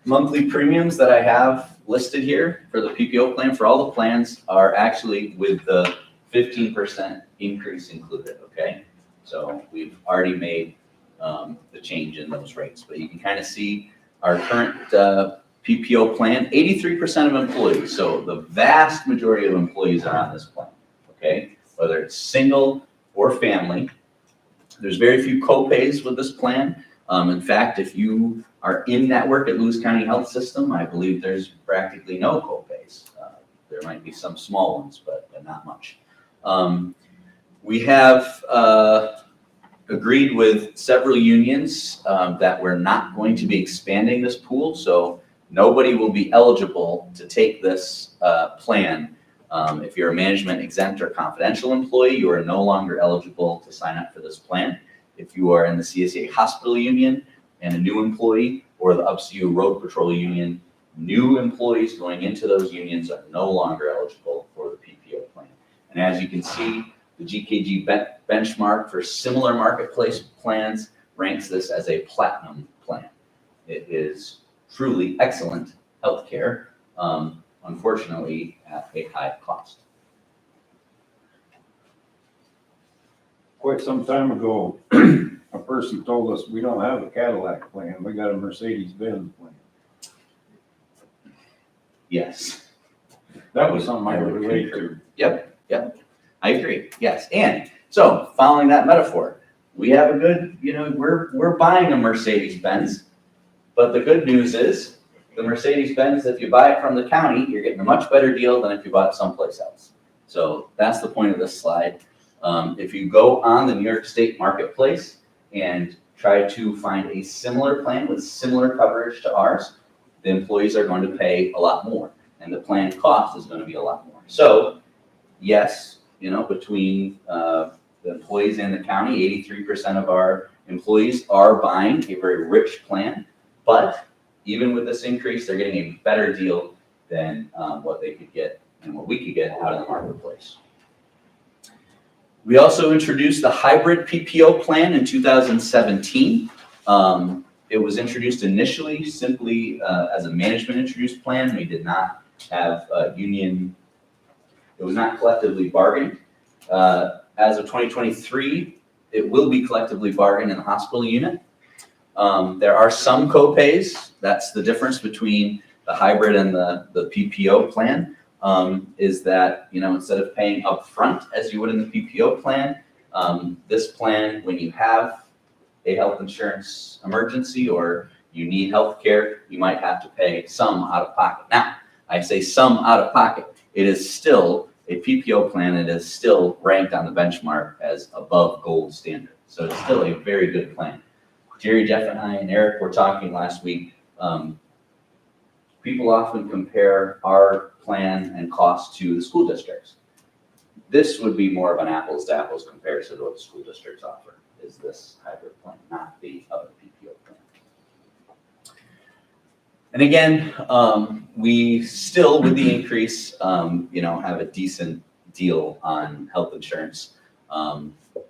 monthly premiums that I have listed here for the PPO plan for all the plans are actually with the 15% increase included, okay? So we've already made the change in those rates, but you can kind of see our current PPO plan, 83% of employees. So the vast majority of employees are on this plan, okay? Whether it's single or family. There's very few co-pays with this plan. In fact, if you are in network at Lewis County Health System, I believe there's practically no co-pays. There might be some small ones, but not much. We have agreed with several unions that we're not going to be expanding this pool, so nobody will be eligible to take this plan. If you're a management exempt or confidential employee, you are no longer eligible to sign up for this plan. If you are in the CSEA Hospital Union and a new employee, or the UPSU Road Patrol Union, new employees going into those unions are no longer eligible for the PPO plan. And as you can see, the GKG benchmark for similar marketplace plans ranks this as a platinum plan. It is truly excellent healthcare, unfortunately at a high cost. Quite some time ago, a person told us, we don't have a Cadillac plan, we got a Mercedes-Benz plan. Yes. That was something I could relate to. I agree, yes. And so, following that metaphor, we have a good, we're buying a Mercedes-Benz, but the good news is, the Mercedes-Benz, if you buy it from the county, you're getting a much better deal than if you bought it someplace else. So that's the point of this slide. If you go on the New York State Marketplace and try to find a similar plan with similar coverage to ours, the employees are going to pay a lot more, and the plan cost is going to be a lot more. So, yes, between the employees and the county, 83% of our employees are buying a very rich plan, but even with this increase, they're getting a better deal than what they could get and what we could get out of the marketplace. We also introduced the hybrid PPO plan in 2017. It was introduced initially simply as a management introduced plan. We did not have a union, it was not collectively bargained. As of 2023, it will be collectively bargained in the hospital unit. There are some co-pays. That's the difference between the hybrid and the PPO plan. Is that, instead of paying upfront as you would in the PPO plan, this plan, when you have a health insurance emergency or you need health care, you might have to pay some out of pocket. Now, I say some out of pocket. It is still a PPO plan. It is still ranked on the benchmark as above gold standard. So it's still a very good plan. Jerry, Jeff, and I, and Eric were talking last week. People often compare our plan and cost to the school districts. This would be more of an apples to apples comparison to what the school districts offer, is this hybrid plan, not the other PPO plan. And again, we still, with the increase, have a decent deal on health insurance.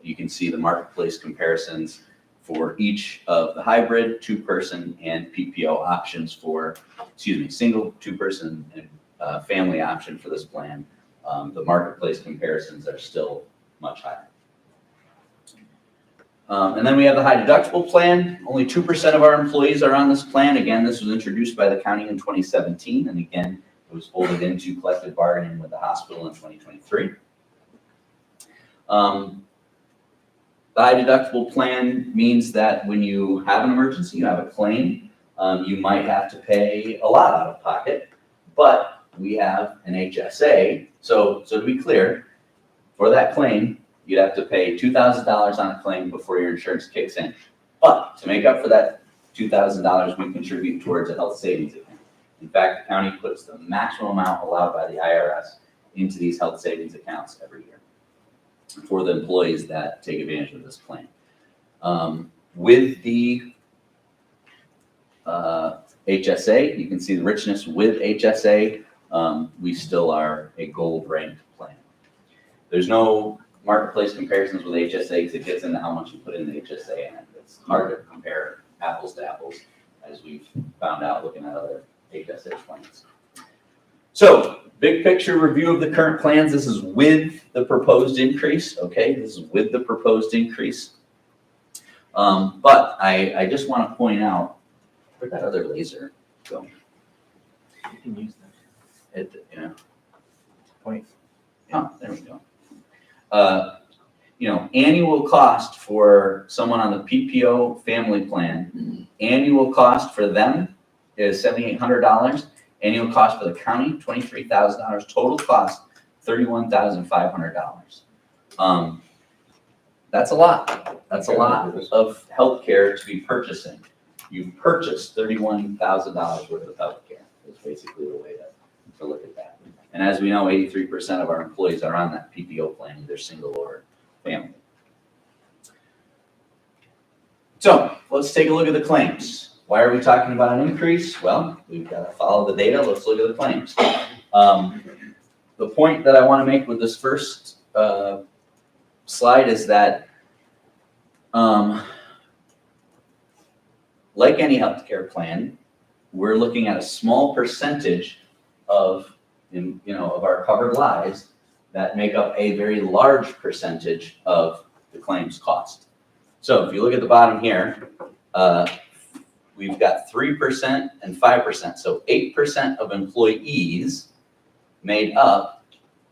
You can see the marketplace comparisons for each of the hybrid, two-person, and PPO options for, single, two-person, and family option for this plan. The marketplace comparisons are still much higher. And then we have the high deductible plan. Only 2% of our employees are on this plan. Again, this was introduced by the county in 2017, and again, it was folded into collective bargaining with the hospital in 2023. The high deductible plan means that when you have an emergency, you have a claim, you might have to pay a lot out of pocket, but we have an HSA. So to be clear, for that claim, you'd have to pay $2,000 on a claim before your insurance kicks in. But to make up for that $2,000, we contribute towards a health savings account. In fact, the county puts the maximum amount allowed by the IRS into these health savings accounts every year for the employees that take advantage of this plan. With the HSA, you can see the richness with HSA, we still are a gold ranked plan. There's no marketplace comparisons with HSA because it gets into how much you put in the HSA, and it's hard to compare apples to apples, as we've found out looking at other HSA plans. So, big picture review of the current plans. This is with the proposed increase, okay? This is with the proposed increase. But I just want to point out, where'd that other laser go? You can use that. Point. Oh, there we go. Annual cost for someone on the PPO family plan, annual cost for them is $7,800. Annual cost for the county, $23,000. Total cost, $31,500. That's a lot. That's a lot of healthcare to be purchasing. You purchase $31,000 worth of healthcare. Is basically the way to look at that. And as we know, 83% of our employees are on that PPO plan, either single or family. So let's take a look at the claims. Why are we talking about an increase? Well, we've got to follow the data. Let's look at the claims. The point that I want to make with this first slide is that like any healthcare plan, we're looking at a small percentage of, of our covered lives that make up a very large percentage of the claims cost. So if you look at the bottom here, we've got 3% and 5%. So 8% of employees made up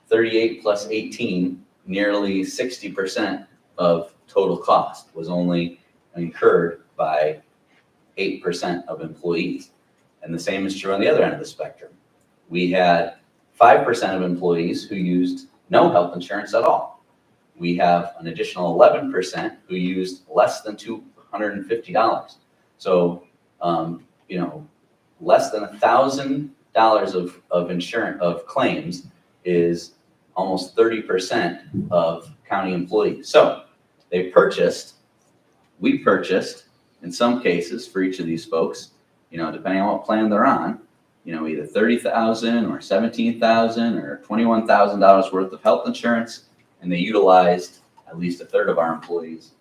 38 plus 18, nearly 60% of total cost was only incurred by 8% of employees. And the same is true on the other end of the spectrum. We had 5% of employees who used no health insurance at all. We have an additional 11% who used less than $250. So, less than $1,000 of insurance of claims is almost 30% of county employees. So we purchased, in some cases for each of these folks, depending on what plan they're on, either $30,000 or $17,000 or $21,000 worth of health insurance, and they utilized at least a third of our employees.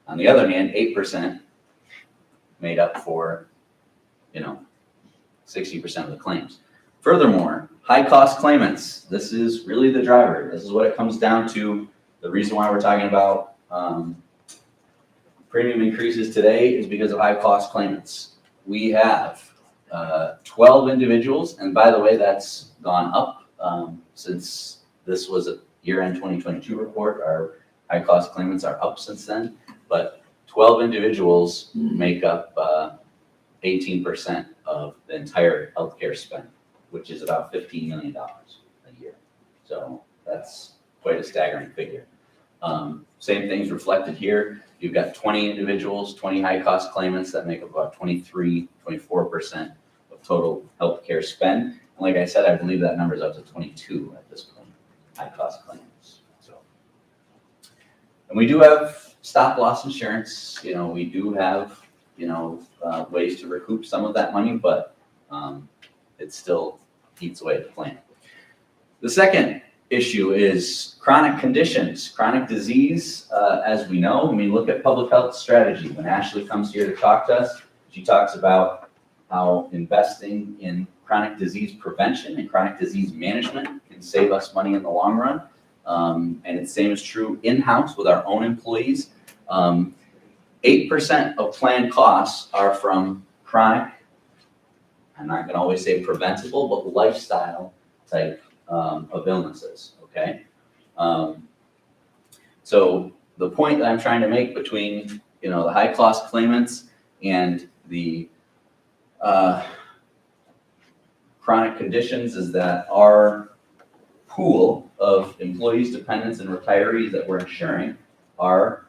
On the other hand, 8% made up for, 60% of the claims. Furthermore, high-cost claimants. This is really the driver. This is what it comes down to. The reason why we're talking about premium increases today is because of high-cost claimants. We have 12 individuals, and by the way, that's gone up since this was a year-end 2022 report. Our high-cost claimants are up since then, but 12 individuals make up 18% of the entire healthcare spend, which is about $15 million a year. So that's quite a staggering figure. Same thing's reflected here. You've got 20 individuals, 20 high-cost claimants that make up about 24% of total healthcare spend. And like I said, I believe that number is up to 22 at this point, high-cost claimants. So, and we do have stop-loss insurance. We do have, ways to recoup some of that money, but it still eats away at the plan. The second issue is chronic conditions, chronic disease. As we know, look at public health strategy. When Ashley comes here to talk to us, she talks about how investing in chronic disease prevention and chronic disease management can save us money in the long run. And the same is true in-house with our own employees. 8% of planned costs are from chronic, I'm not going to always say preventable, but lifestyle type of illnesses, okay? So the point that I'm trying to make between, the high-cost claimants and the chronic conditions is that our pool of employees, dependents, and retirees that we're insuring are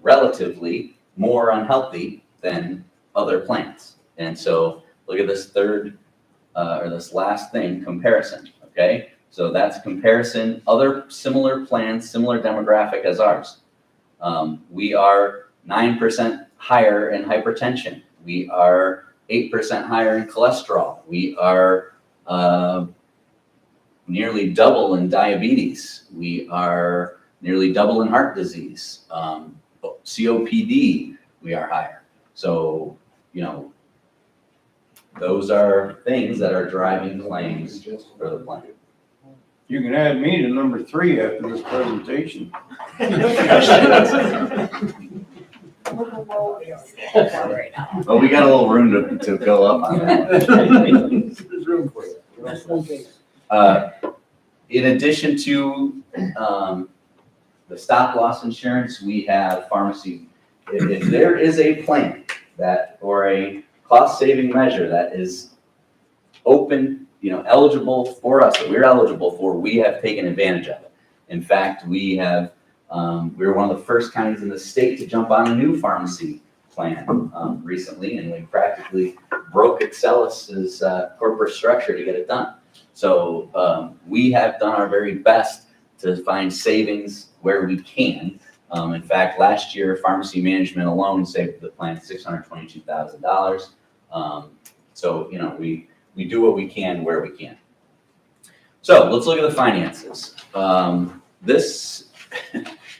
relatively more unhealthy than other plans. And so look at this this last thing, comparison, okay? So that's comparison, other similar plans, similar demographic as ours. We are 9% higher in hypertension. We are 8% higher in cholesterol. We are nearly double in diabetes. We are nearly double in heart disease. COPD, we are higher. So, those are things that are driving claims for the plan. You can add me to number 3 after this presentation. Well, we got a little room to go up on that. There's room for you. In addition to the stop-loss insurance, we have pharmacy. If there is a plan or a cost-saving measure that is open, eligible for us, that we're eligible for, we have taken advantage of it. In fact, we were one of the first counties in the state to jump on a new pharmacy plan recently, and we practically broke Excelis's corporate structure to get it done. So we have done our very best to find savings where we can. In fact, last year, pharmacy management alone saved the plan $622,000. So, we do what we can where we can. So let's look at the finances. This,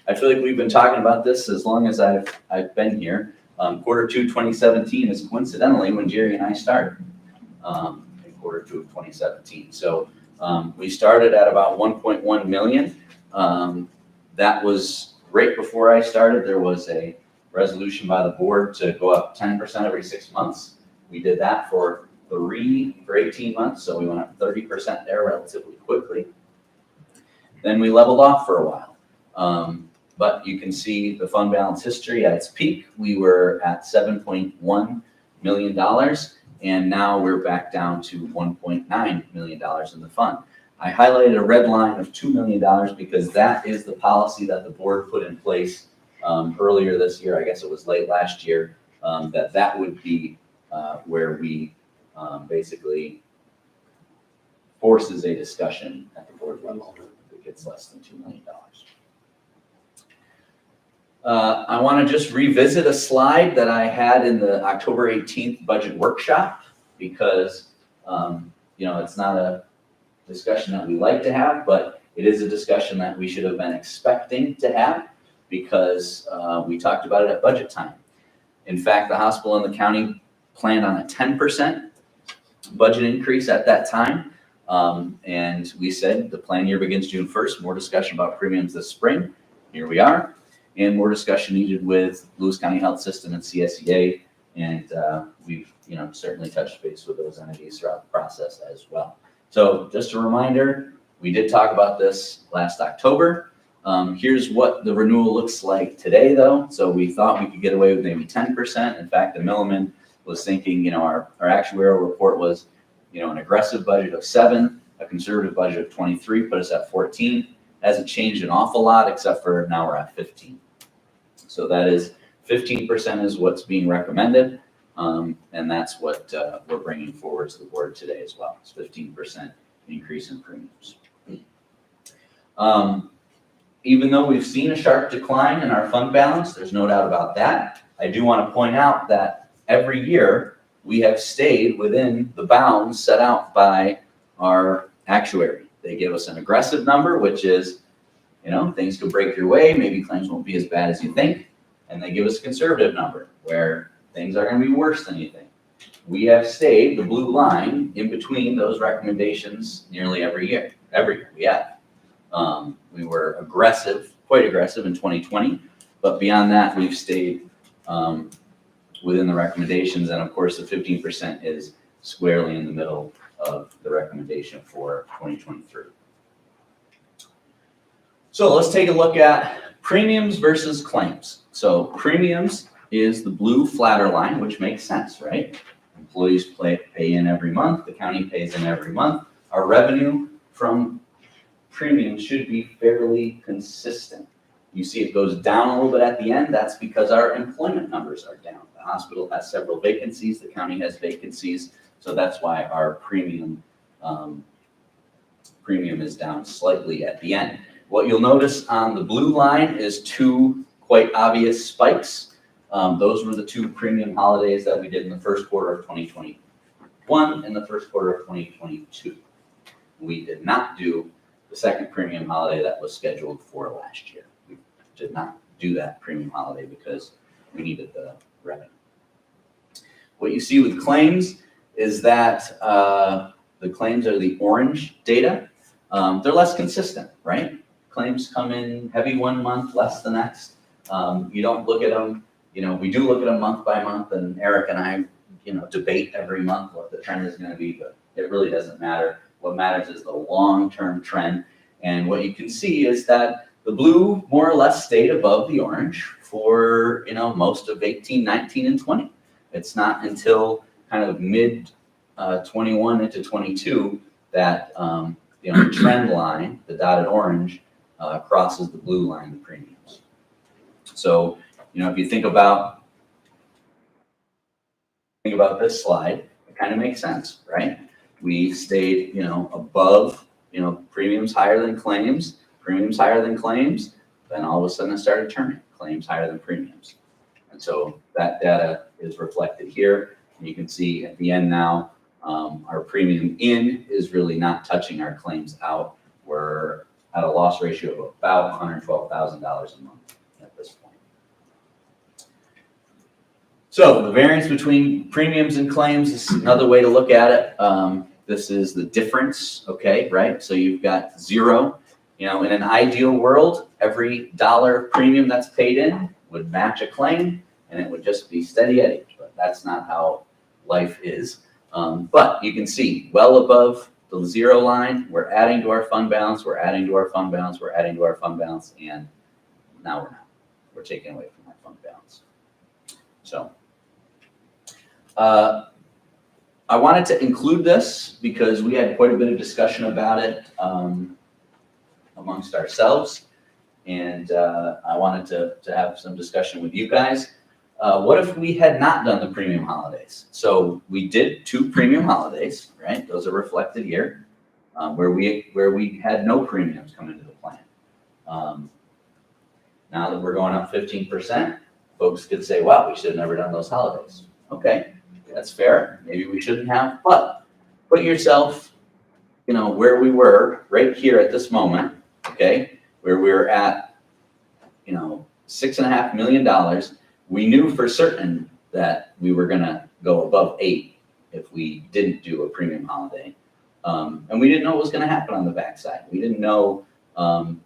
I feel like we've been talking about this as long as I've been here. Quarter two 2017 is coincidentally when Jerry and I started, in quarter two of 2017. So we started at about 1.1 million. That was right before I started. There was a resolution by the board to go up 10% every 6 months. We did that for 18 months, so we went up 30% there relatively quickly. Then we leveled off for a while. But you can see the fund balance history at its peak. We were at $7.1 million, and now we're back down to $1.9 million in the fund. I highlighted a red line of $2 million because that is the policy that the board put in place earlier this year. I guess it was late last year, that would be where we basically forces a discussion at the board level if it gets less than $2 million. I want to just revisit a slide that I had in the October 18th budget workshop because, it's not a discussion that we like to have, but it is a discussion that we should have been expecting to have because we talked about it at budget time. In fact, the hospital and the county planned on a 10% budget increase at that time. And we said the plan year begins June 1st, more discussion about premiums this spring. Here we are. And more discussion needed with Lewis County Health System and CSEA. And we've, certainly touched base with those entities throughout the process as well. So just a reminder, we did talk about this last October. Here's what the renewal looks like today though. So we thought we could get away with maybe 10%. In fact, the Milliman was thinking, our actuarial report was, an aggressive budget of 7, a conservative budget of 23, put us at 14. Hasn't changed an awful lot except for now we're at 15. So that is 15% is what's being recommended. And that's what we're bringing forward to the board today as well. It's 15% increase in premiums. Even though we've seen a sharp decline in our fund balance, there's no doubt about that. I do want to point out that every year we have stayed within the bounds set out by our actuary. They give us an aggressive number, which is, things could break your way, maybe claims won't be as bad as you think. And they give us a conservative number where things are going to be worse than you think. We have stayed the blue line in between those recommendations nearly every year. Every year we have. We were quite aggressive in 2020, but beyond that, we've stayed within the recommendations. And of course, the 15% is squarely in the middle of the recommendation for 2023. So let's take a look at premiums versus claims. So premiums is the blue flatter line, which makes sense, right? Employees pay in every month, the county pays in every month. Our revenue from premiums should be fairly consistent. You see it goes down a little bit at the end. That's because our employment numbers are down. The hospital has several vacancies, the county has vacancies, so that's why our premium is down slightly at the end. What you'll notice on the blue line is 2 quite obvious spikes. Those were the 2 premium holidays that we did in the first quarter of 2021 and the first quarter of 2022. We did not do the second premium holiday that was scheduled for last year. We did not do that premium holiday because we needed the revenue. What you see with claims is that the claims are the orange data. They're less consistent, right? Claims come in heavy one month, less the next. You don't look at them, we do look at them month by month, and Eric and I, debate every month what the trend is going to be, but it really doesn't matter. What matters is the long-term trend. And what you can see is that the blue more or less stayed above the orange for, most of 18, 19, and 20. It's not until kind of mid 21 into 22 that, the trend line, the dotted orange, crosses the blue line, the premiums. So, if you think about this slide, it kind of makes sense, right? We stayed, above, premiums higher than claims, then all of a sudden it started turning, claims higher than premiums. And so that data is reflected here. And you can see at the end now, our premium in is really not touching our claims out. We're at a loss ratio of about $112,000 a month at this point. So the variance between premiums and claims is another way to look at it. This is the difference, okay, right? So you've got zero. You know, in an ideal world, every dollar premium that's paid in would match a claim, and it would just be steady Eddie. But that's not how life is. But you can see, well above the zero line, we're adding to our fund balance, we're adding to our fund balance, we're adding to our fund balance, and now we're not. We're taking away from our fund balance. So I wanted to include this because we had quite a bit of discussion about it amongst ourselves, and I wanted to have some discussion with you guys. What if we had not done the premium holidays? So we did 2 premium holidays, right? Those are reflected here, where we had no premiums come into the plan. Now that we're going up 15%, folks could say, wow, we should have never done those holidays. Okay, that's fair. Maybe we shouldn't have, but put yourself, you know, where we were right here at this moment, okay, where we're at, you know, $6.5 million. We knew for certain that we were gonna go above 8 if we didn't do a premium holiday. And we didn't know what was gonna happen on the backside. We didn't know,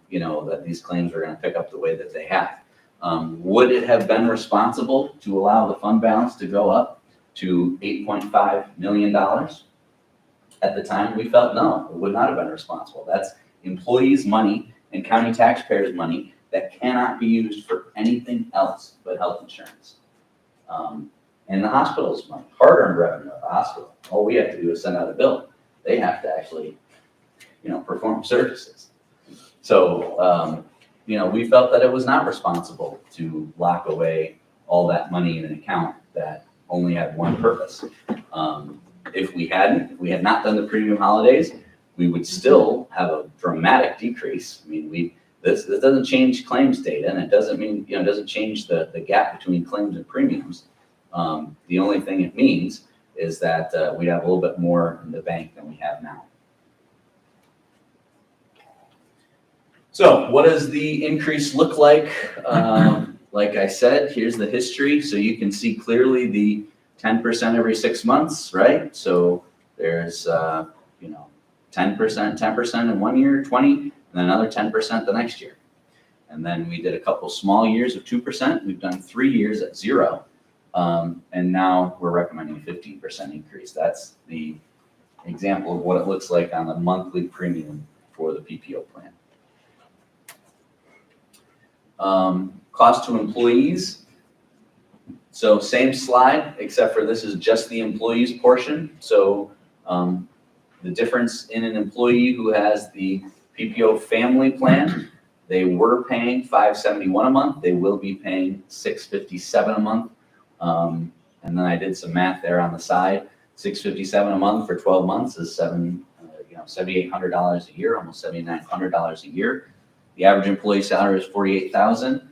you know, that these claims were gonna pick up the way that they have. Would it have been responsible to allow the fund balance to go up to $8.5 million? At the time, we felt no, it would not have been responsible. That's employees' money and county taxpayers' money that cannot be used for anything else but health insurance. And the hospital's money, hard-earned revenue of the hospital. All we have to do is send out a bill. They have to actually, you know, perform services. So, you know, we felt that it was not responsible to lock away all that money in an account that only had one purpose. If we had not done the premium holidays, we would still have a dramatic decrease. I mean, this doesn't change claims data, and it doesn't mean, you know, it doesn't change the gap between claims and premiums. The only thing it means is that we'd have a little bit more in the bank than we have now. So what does the increase look like? Like I said, here's the history. So you can see clearly the 10% every 6 months, right? So there's, you know, 10% in 1 year, 20, and then another 10% the next year. And then we did a couple small years of 2%. We've done 3 years at 0. And now we're recommending a 15% increase. That's the example of what it looks like on the monthly premium for the PPO plan. Cost to employees. So same slide, except for this is just the employees portion. So the difference in an employee who has the PPO family plan, they were paying $571 a month. They will be paying $657 a month. And then I did some math there on the side. $657 a month for 12 months is $7,800 a year, almost $7,900 a year. The average employee salary is $48,000.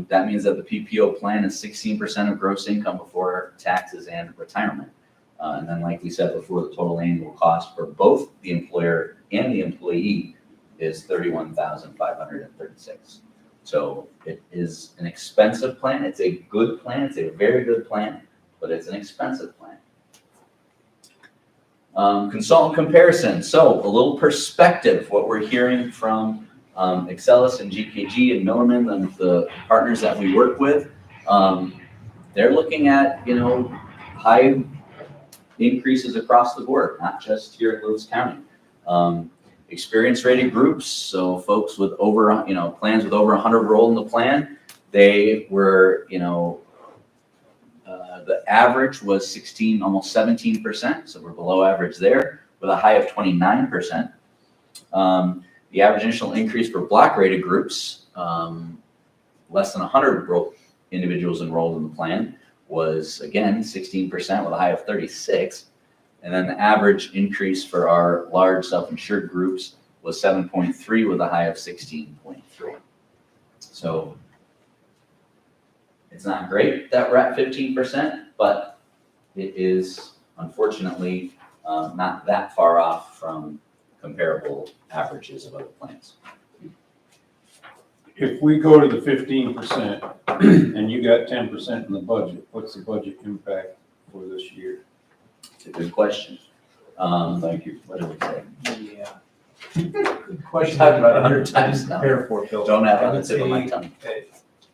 That means that the PPO plan is 16% of gross income before taxes and retirement. And then, like we said before, the total annual cost for both the employer and the employee is $31,536. So it is an expensive plan. It's a good plan. It's a very good plan, but it's an expensive plan. Consultant comparison. So a little perspective, what we're hearing from Excelis and GKG and Millerman and the partners that we work with. They're looking at, you know, high increases across the board, not just here in Lewis County. Experience rated groups, so folks with over, you know, plans with over 100 enrolled in the plan, they were, you know, the average was 16, almost 17%, so we're below average there with a high of 29%. The average initial increase for block rated groups, less than 100 individuals enrolled in the plan, was again 16% with a high of 36. And then the average increase for our large self-insured groups was 7.3 with a high of 16.3. So it's not great that we're at 15%, but it is unfortunately not that far off from comparable averages of other plans. If we go to the 15% and you got 10% in the budget, what's the budget impact for this year? It's a good question. Thank you. What did we say? Yeah. Good question. Talked about 100 times now. Prepare for it, Bill. Don't have it I on the would tip of my say- tongue.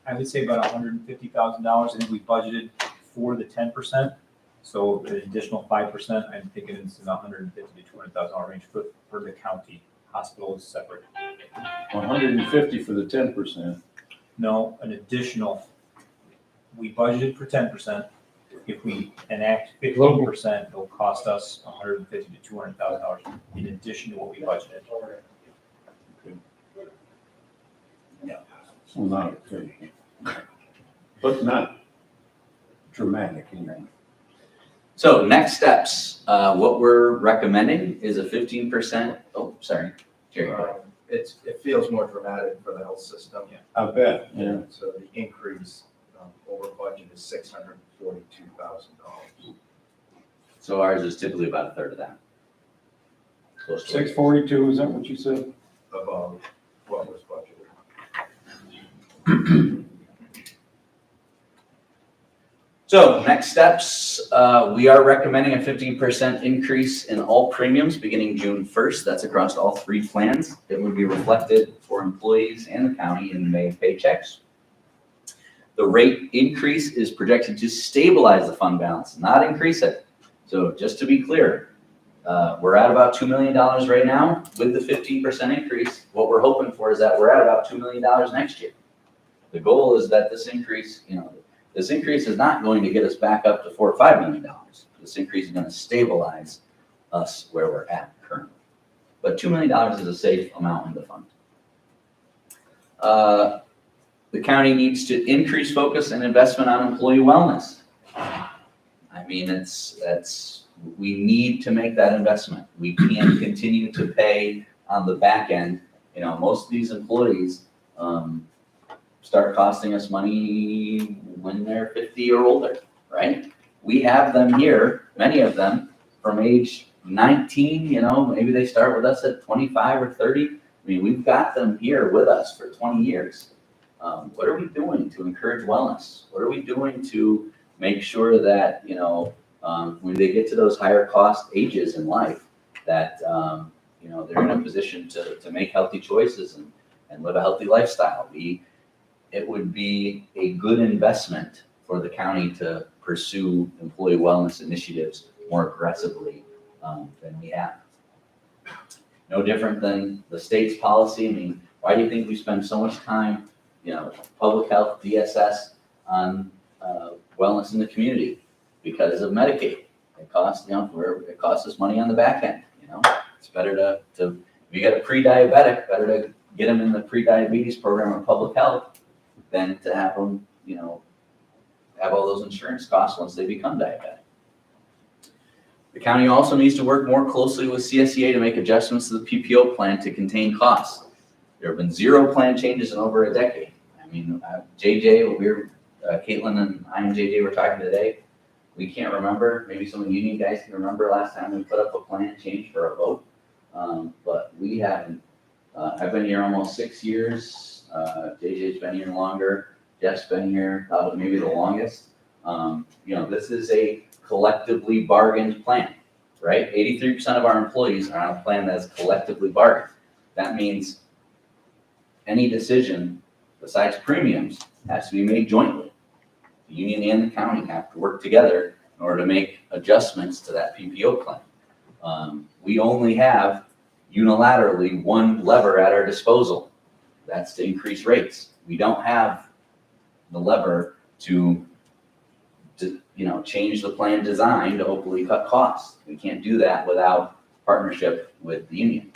I would say about $150,000. I think we budgeted for the 10%. So an additional 5%, I'm thinking it's in the $150,000 to $200,000 range for the county. Hospital is separate. 150 for the 10%. No, an additional, we budgeted for 10%. If we enact 15%, it'll cost us $150,000 to $200,000 in addition to what we budgeted. Well, not okay. But not dramatic, you know. So next steps, what we're recommending is a 15%, oh, sorry, Jerry. go ahead. It feels more dramatic for the health system. I bet, yeah. So the increase over budget is $642,000. So ours is typically about a third of that. Close to it. 642, is that what you said? Above what was budgeted. So next steps, we are recommending a 15% increase in all premiums beginning June 1st. That's across all three plans. It would be reflected for employees and the county in May paychecks. The rate increase is projected to stabilize the fund balance, not increase it. So just to be clear, we're at about $2 million right now with the 15% increase. What we're hoping for is that we're at about $2 million next year. The goal is that this increase, this increase is not going to get us back up to $4 or $5 million. This increase is going to stabilize us where we're at currently. But $2 million is a safe amount in the fund. The county needs to increase focus and investment on employee wellness. I mean, we need to make that investment. We can't continue to pay on the back end. Most of these employees start costing us money when they're 50 or older, right? We have them here, many of them, from age 19, maybe they start with us at 25 or 30. I mean, we've got them here with us for 20 years. What are we doing to encourage wellness? What are we doing to make sure that, when they get to those higher cost ages in life, that, they're in a position to make healthy choices and live a healthy lifestyle? It would be a good investment for the county to pursue employee wellness initiatives more aggressively than we have. No different than the state's policy. I mean, why do you think we spend so much time, public health, DSS, on wellness in the community? Because of Medicaid. It costs, it costs us money on the back end. It's better to if you got a pre-diabetic, better to get them in the pre-diabetes program of public health than to have them, have all those insurance costs once they become diabetic. The county also needs to work more closely with CSEA to make adjustments to the PPO plan to contain costs. There have been 0 plan changes in over a decade. I mean, Caitlin and I and JJ were talking today. We can't remember, maybe some of you guys can remember last time we put up a plan change for a vote. But we haven't, I've been here almost 6 years. JJ's been here longer. Jeff's been here maybe the longest. This is a collectively bargained plan, right? 83% of our employees are on a plan that's collectively bargained. That means any decision besides premiums has to be made jointly. The union and the county have to work together in order to make adjustments to that PPO plan. We only have unilaterally one lever at our disposal. That's to increase rates. We don't have the lever to change the plan design to hopefully cut costs. We can't do that without partnership with the union.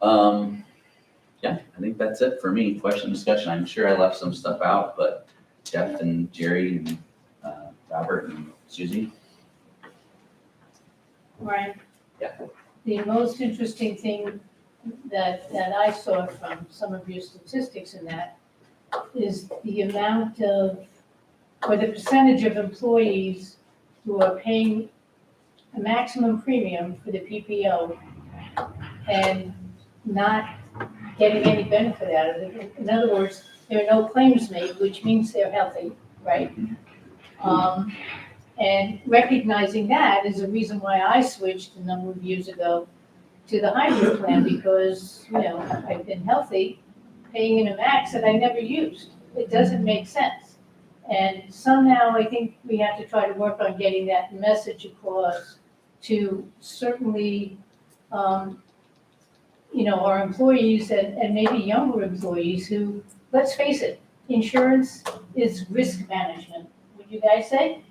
Yeah, I think that's it for me. Question, discussion. I'm sure I left some stuff out, but Jeff and Jerry and Robert and Susie. Ryan? Yeah. The most interesting thing that I saw from some of your statistics in that is the amount of, or the percentage of employees who are paying a maximum premium for the PPO and not getting any benefit out of it. In other words, there are no claims made, which means they're healthy, right? And recognizing that is the reason why I switched a number of years ago to the hybrid plan, because, you know, I've been healthy, paying in a max that I never used. It doesn't make sense. And somehow I think we have to try to work on getting that message across to certainly, you know, our employees and maybe younger employees who, let's face it, insurance is risk management, would you guys say?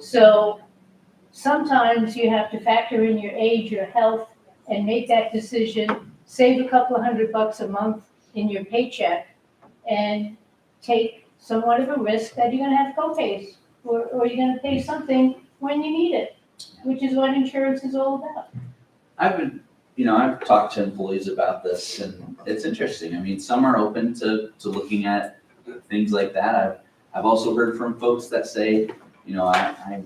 So sometimes you have to factor in your age, your health, and make that decision, save a couple of $100 a month in your paycheck, and take somewhat of a risk that you're gonna have co-pays, or you're gonna pay something when you need it, which is what insurance is all about. I've talked to employees about this, and it's interesting. I mean, some are open to looking at things like that. I've also heard from folks that say, I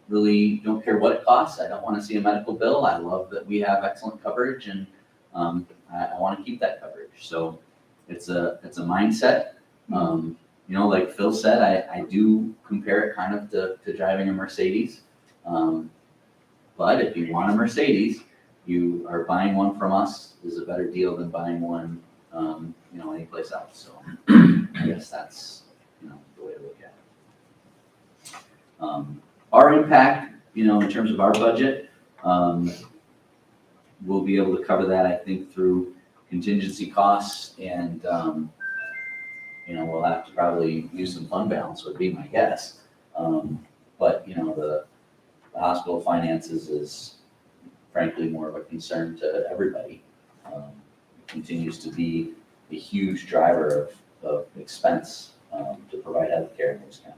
really don't care what it costs. I don't want to see a medical bill. I love that we have excellent coverage, and I want to keep that coverage. So it's a mindset. Like Phil said, I do compare it kind of to driving a Mercedes. But if you want a Mercedes, you are buying one from us is a better deal than buying one, anyplace else. So I guess that's, the way to look at it. Our impact, in terms of our budget, we'll be able to cover that, I think, through contingency costs, and, we'll have to probably use some fund balance, would be my guess. But, the hospital finances is frankly more of a concern to everybody. It continues to be a huge driver of expense to provide healthcare in this county.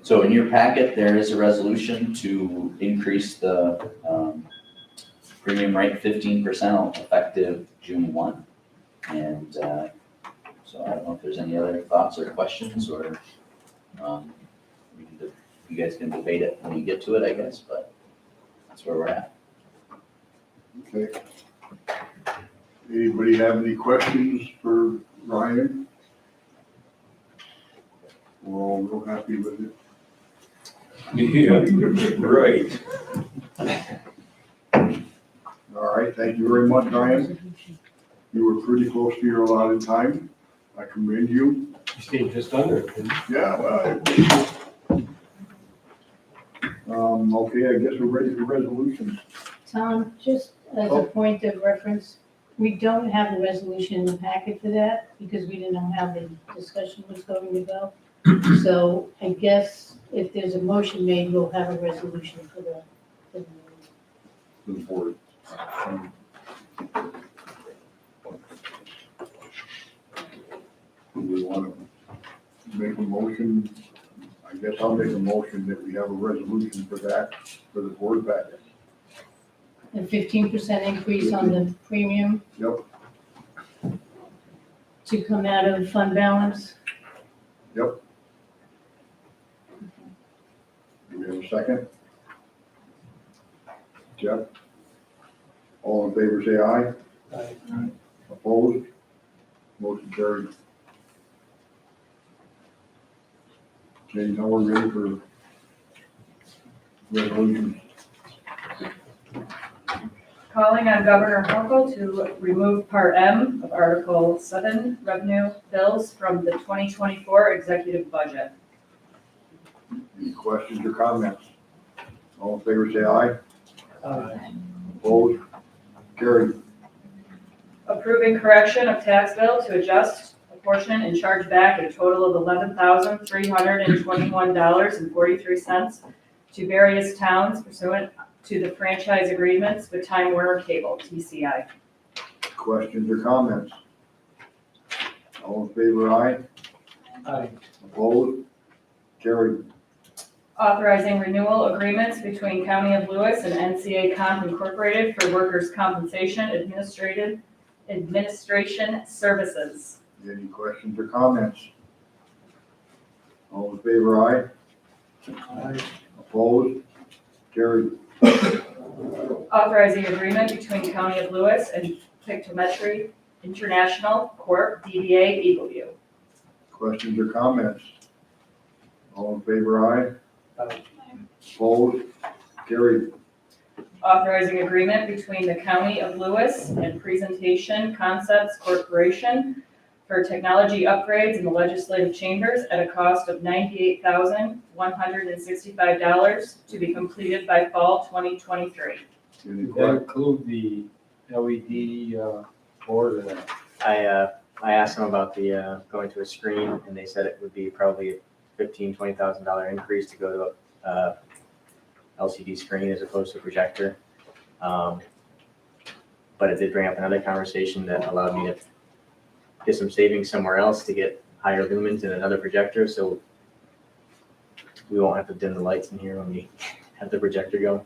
So in your packet, there is a resolution to increase the premium rate 15% effective June 1. And so I don't know if there's any other thoughts or questions, or you guys can debate it when you get to it, I guess, but that's where we're at. Okay. Anybody have any questions for Ryan? We're all real happy with it. Yeah, right. All right, thank you very much, Ryan. You were pretty close to your allotted time. I commend you. You stayed just under it, didn't you? Yeah, well. Okay, I guess we're ready for resolutions. Tom, just as a point of reference, we don't have a resolution in the packet for that because we didn't know how the discussion was going to go. So I guess if there's a motion made, we'll have a resolution for the board. Do we want to make a motion? I guess I'll make a motion that we have a resolution for that, for the board packet. a 15% increase on the premium Yep, to come out of fund balance. yep. Do we have a second? Jeff? All in favor, say aye. Aye. Opposed? Motion carried. James, now we're ready for resolutions. Calling on Governor Hochul to remove Part M of Article 7 revenue bills from the 2024 executive budget. Any questions or comments? All in favor, say aye. Aye. Opposed? Carried. Approving correction of tax bill to adjust, apportion, and charge back a total of $11,321.43 to various towns pursuant to the franchise agreements with Time Warner Cable, TCI. Questions or comments? All in favor, aye. Aye. Opposed? Carried. Authorizing renewal agreements between County of Lewis and NCA Comp Incorporated for workers' compensation administration services. Any questions or comments? All in favor, aye. Aye. Opposed? Carried. Authorizing agreement between County of Lewis and Pictometry International Corp. DBA Eagle View. Questions or comments? All in favor, aye? Opposed? Carried. Authorizing agreement between the County of Lewis and Presentation Concepts Corporation for technology upgrades in the legislative chambers at a cost of $98,165 to be completed by fall 2023. Any Did that questions? include the LED board or not? I asked them about the, going to a screen, and they said it would be probably a $20,000 increase to go to LCD screen as opposed to projector. But it did bring up another conversation that allowed me to get some savings somewhere else to get higher lumens and another projector, so we won't have to dim the lights in here when we have the projector going.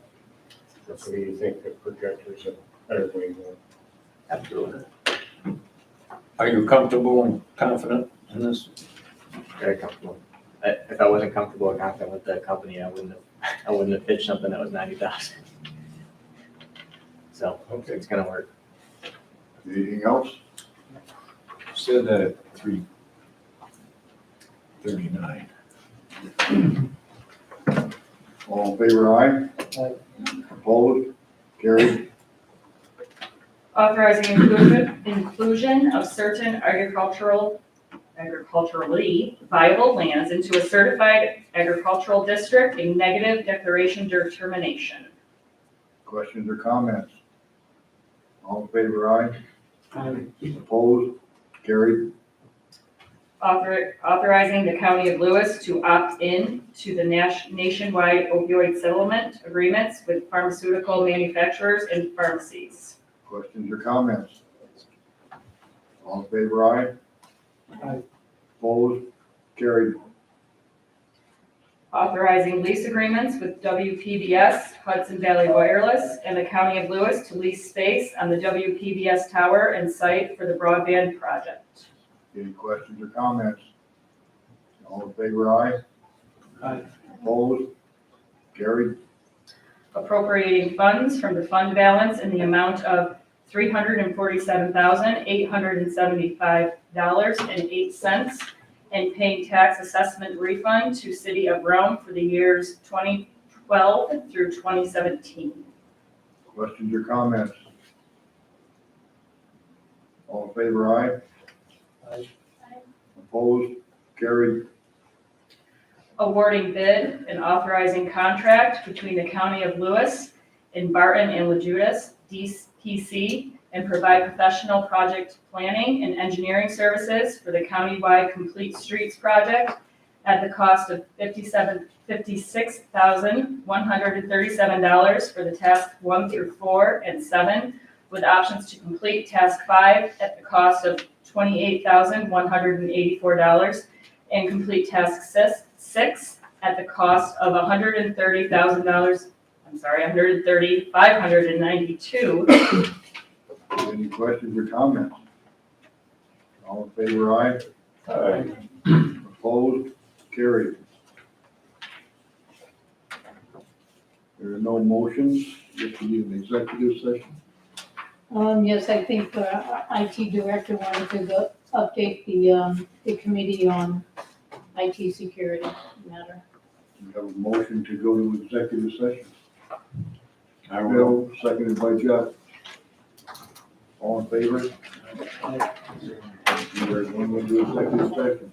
So you think the projectors are better way more? Absolutely. Are you comfortable and confident in this? Very comfortable. If I wasn't comfortable or confident with the company, I wouldn't have pitched something that was 90,000. So Okay. it's gonna work. Anything else? Said that at 3:39. All in favor, aye? Aye. Opposed? Carried. Authorizing inclusion of certain agriculturally viable lands into a certified agricultural district, a negative declaration determination. Questions or comments? All in favor, aye? Aye. Opposed? Carried. Authorizing the County of Lewis to opt in to the nationwide opioid settlement agreements with pharmaceutical manufacturers and pharmacies. Questions or comments? All in favor, aye? Aye. Opposed? Carried. Authorizing lease agreements with WPBS, Hudson Valley Wireless, and the County of Lewis to lease space on the WPBS tower and site for the broadband project. Any questions or comments? All in favor, aye? Aye. Opposed? Carried. Appropriating funds from the fund balance in the amount of $347,875.08 and paying tax assessment refund to City of Rome for the years 2012 through 2017. Questions or comments? All in favor, aye? Aye. Opposed? Carried. Awarding bid and authorizing contract between the County of Lewis and Barton and Lejudas, DPC, and provide professional project planning and engineering services for the countywide Complete Streets project at the cost of $56,137 for the task 1 through 4 and 7, with options to complete task 5 at the cost of $28,184 and complete task 6 at the cost of $130,592. Any questions or comments? All in favor, aye? Aye. Opposed? Carried. There are no motions. If you need an executive session. Yes, I think our IT director wanted to update the committee on IT security matter. We have a motion to go to executive session. I will. Bill, seconded by Jeff. All in favor? There's one to do executive session.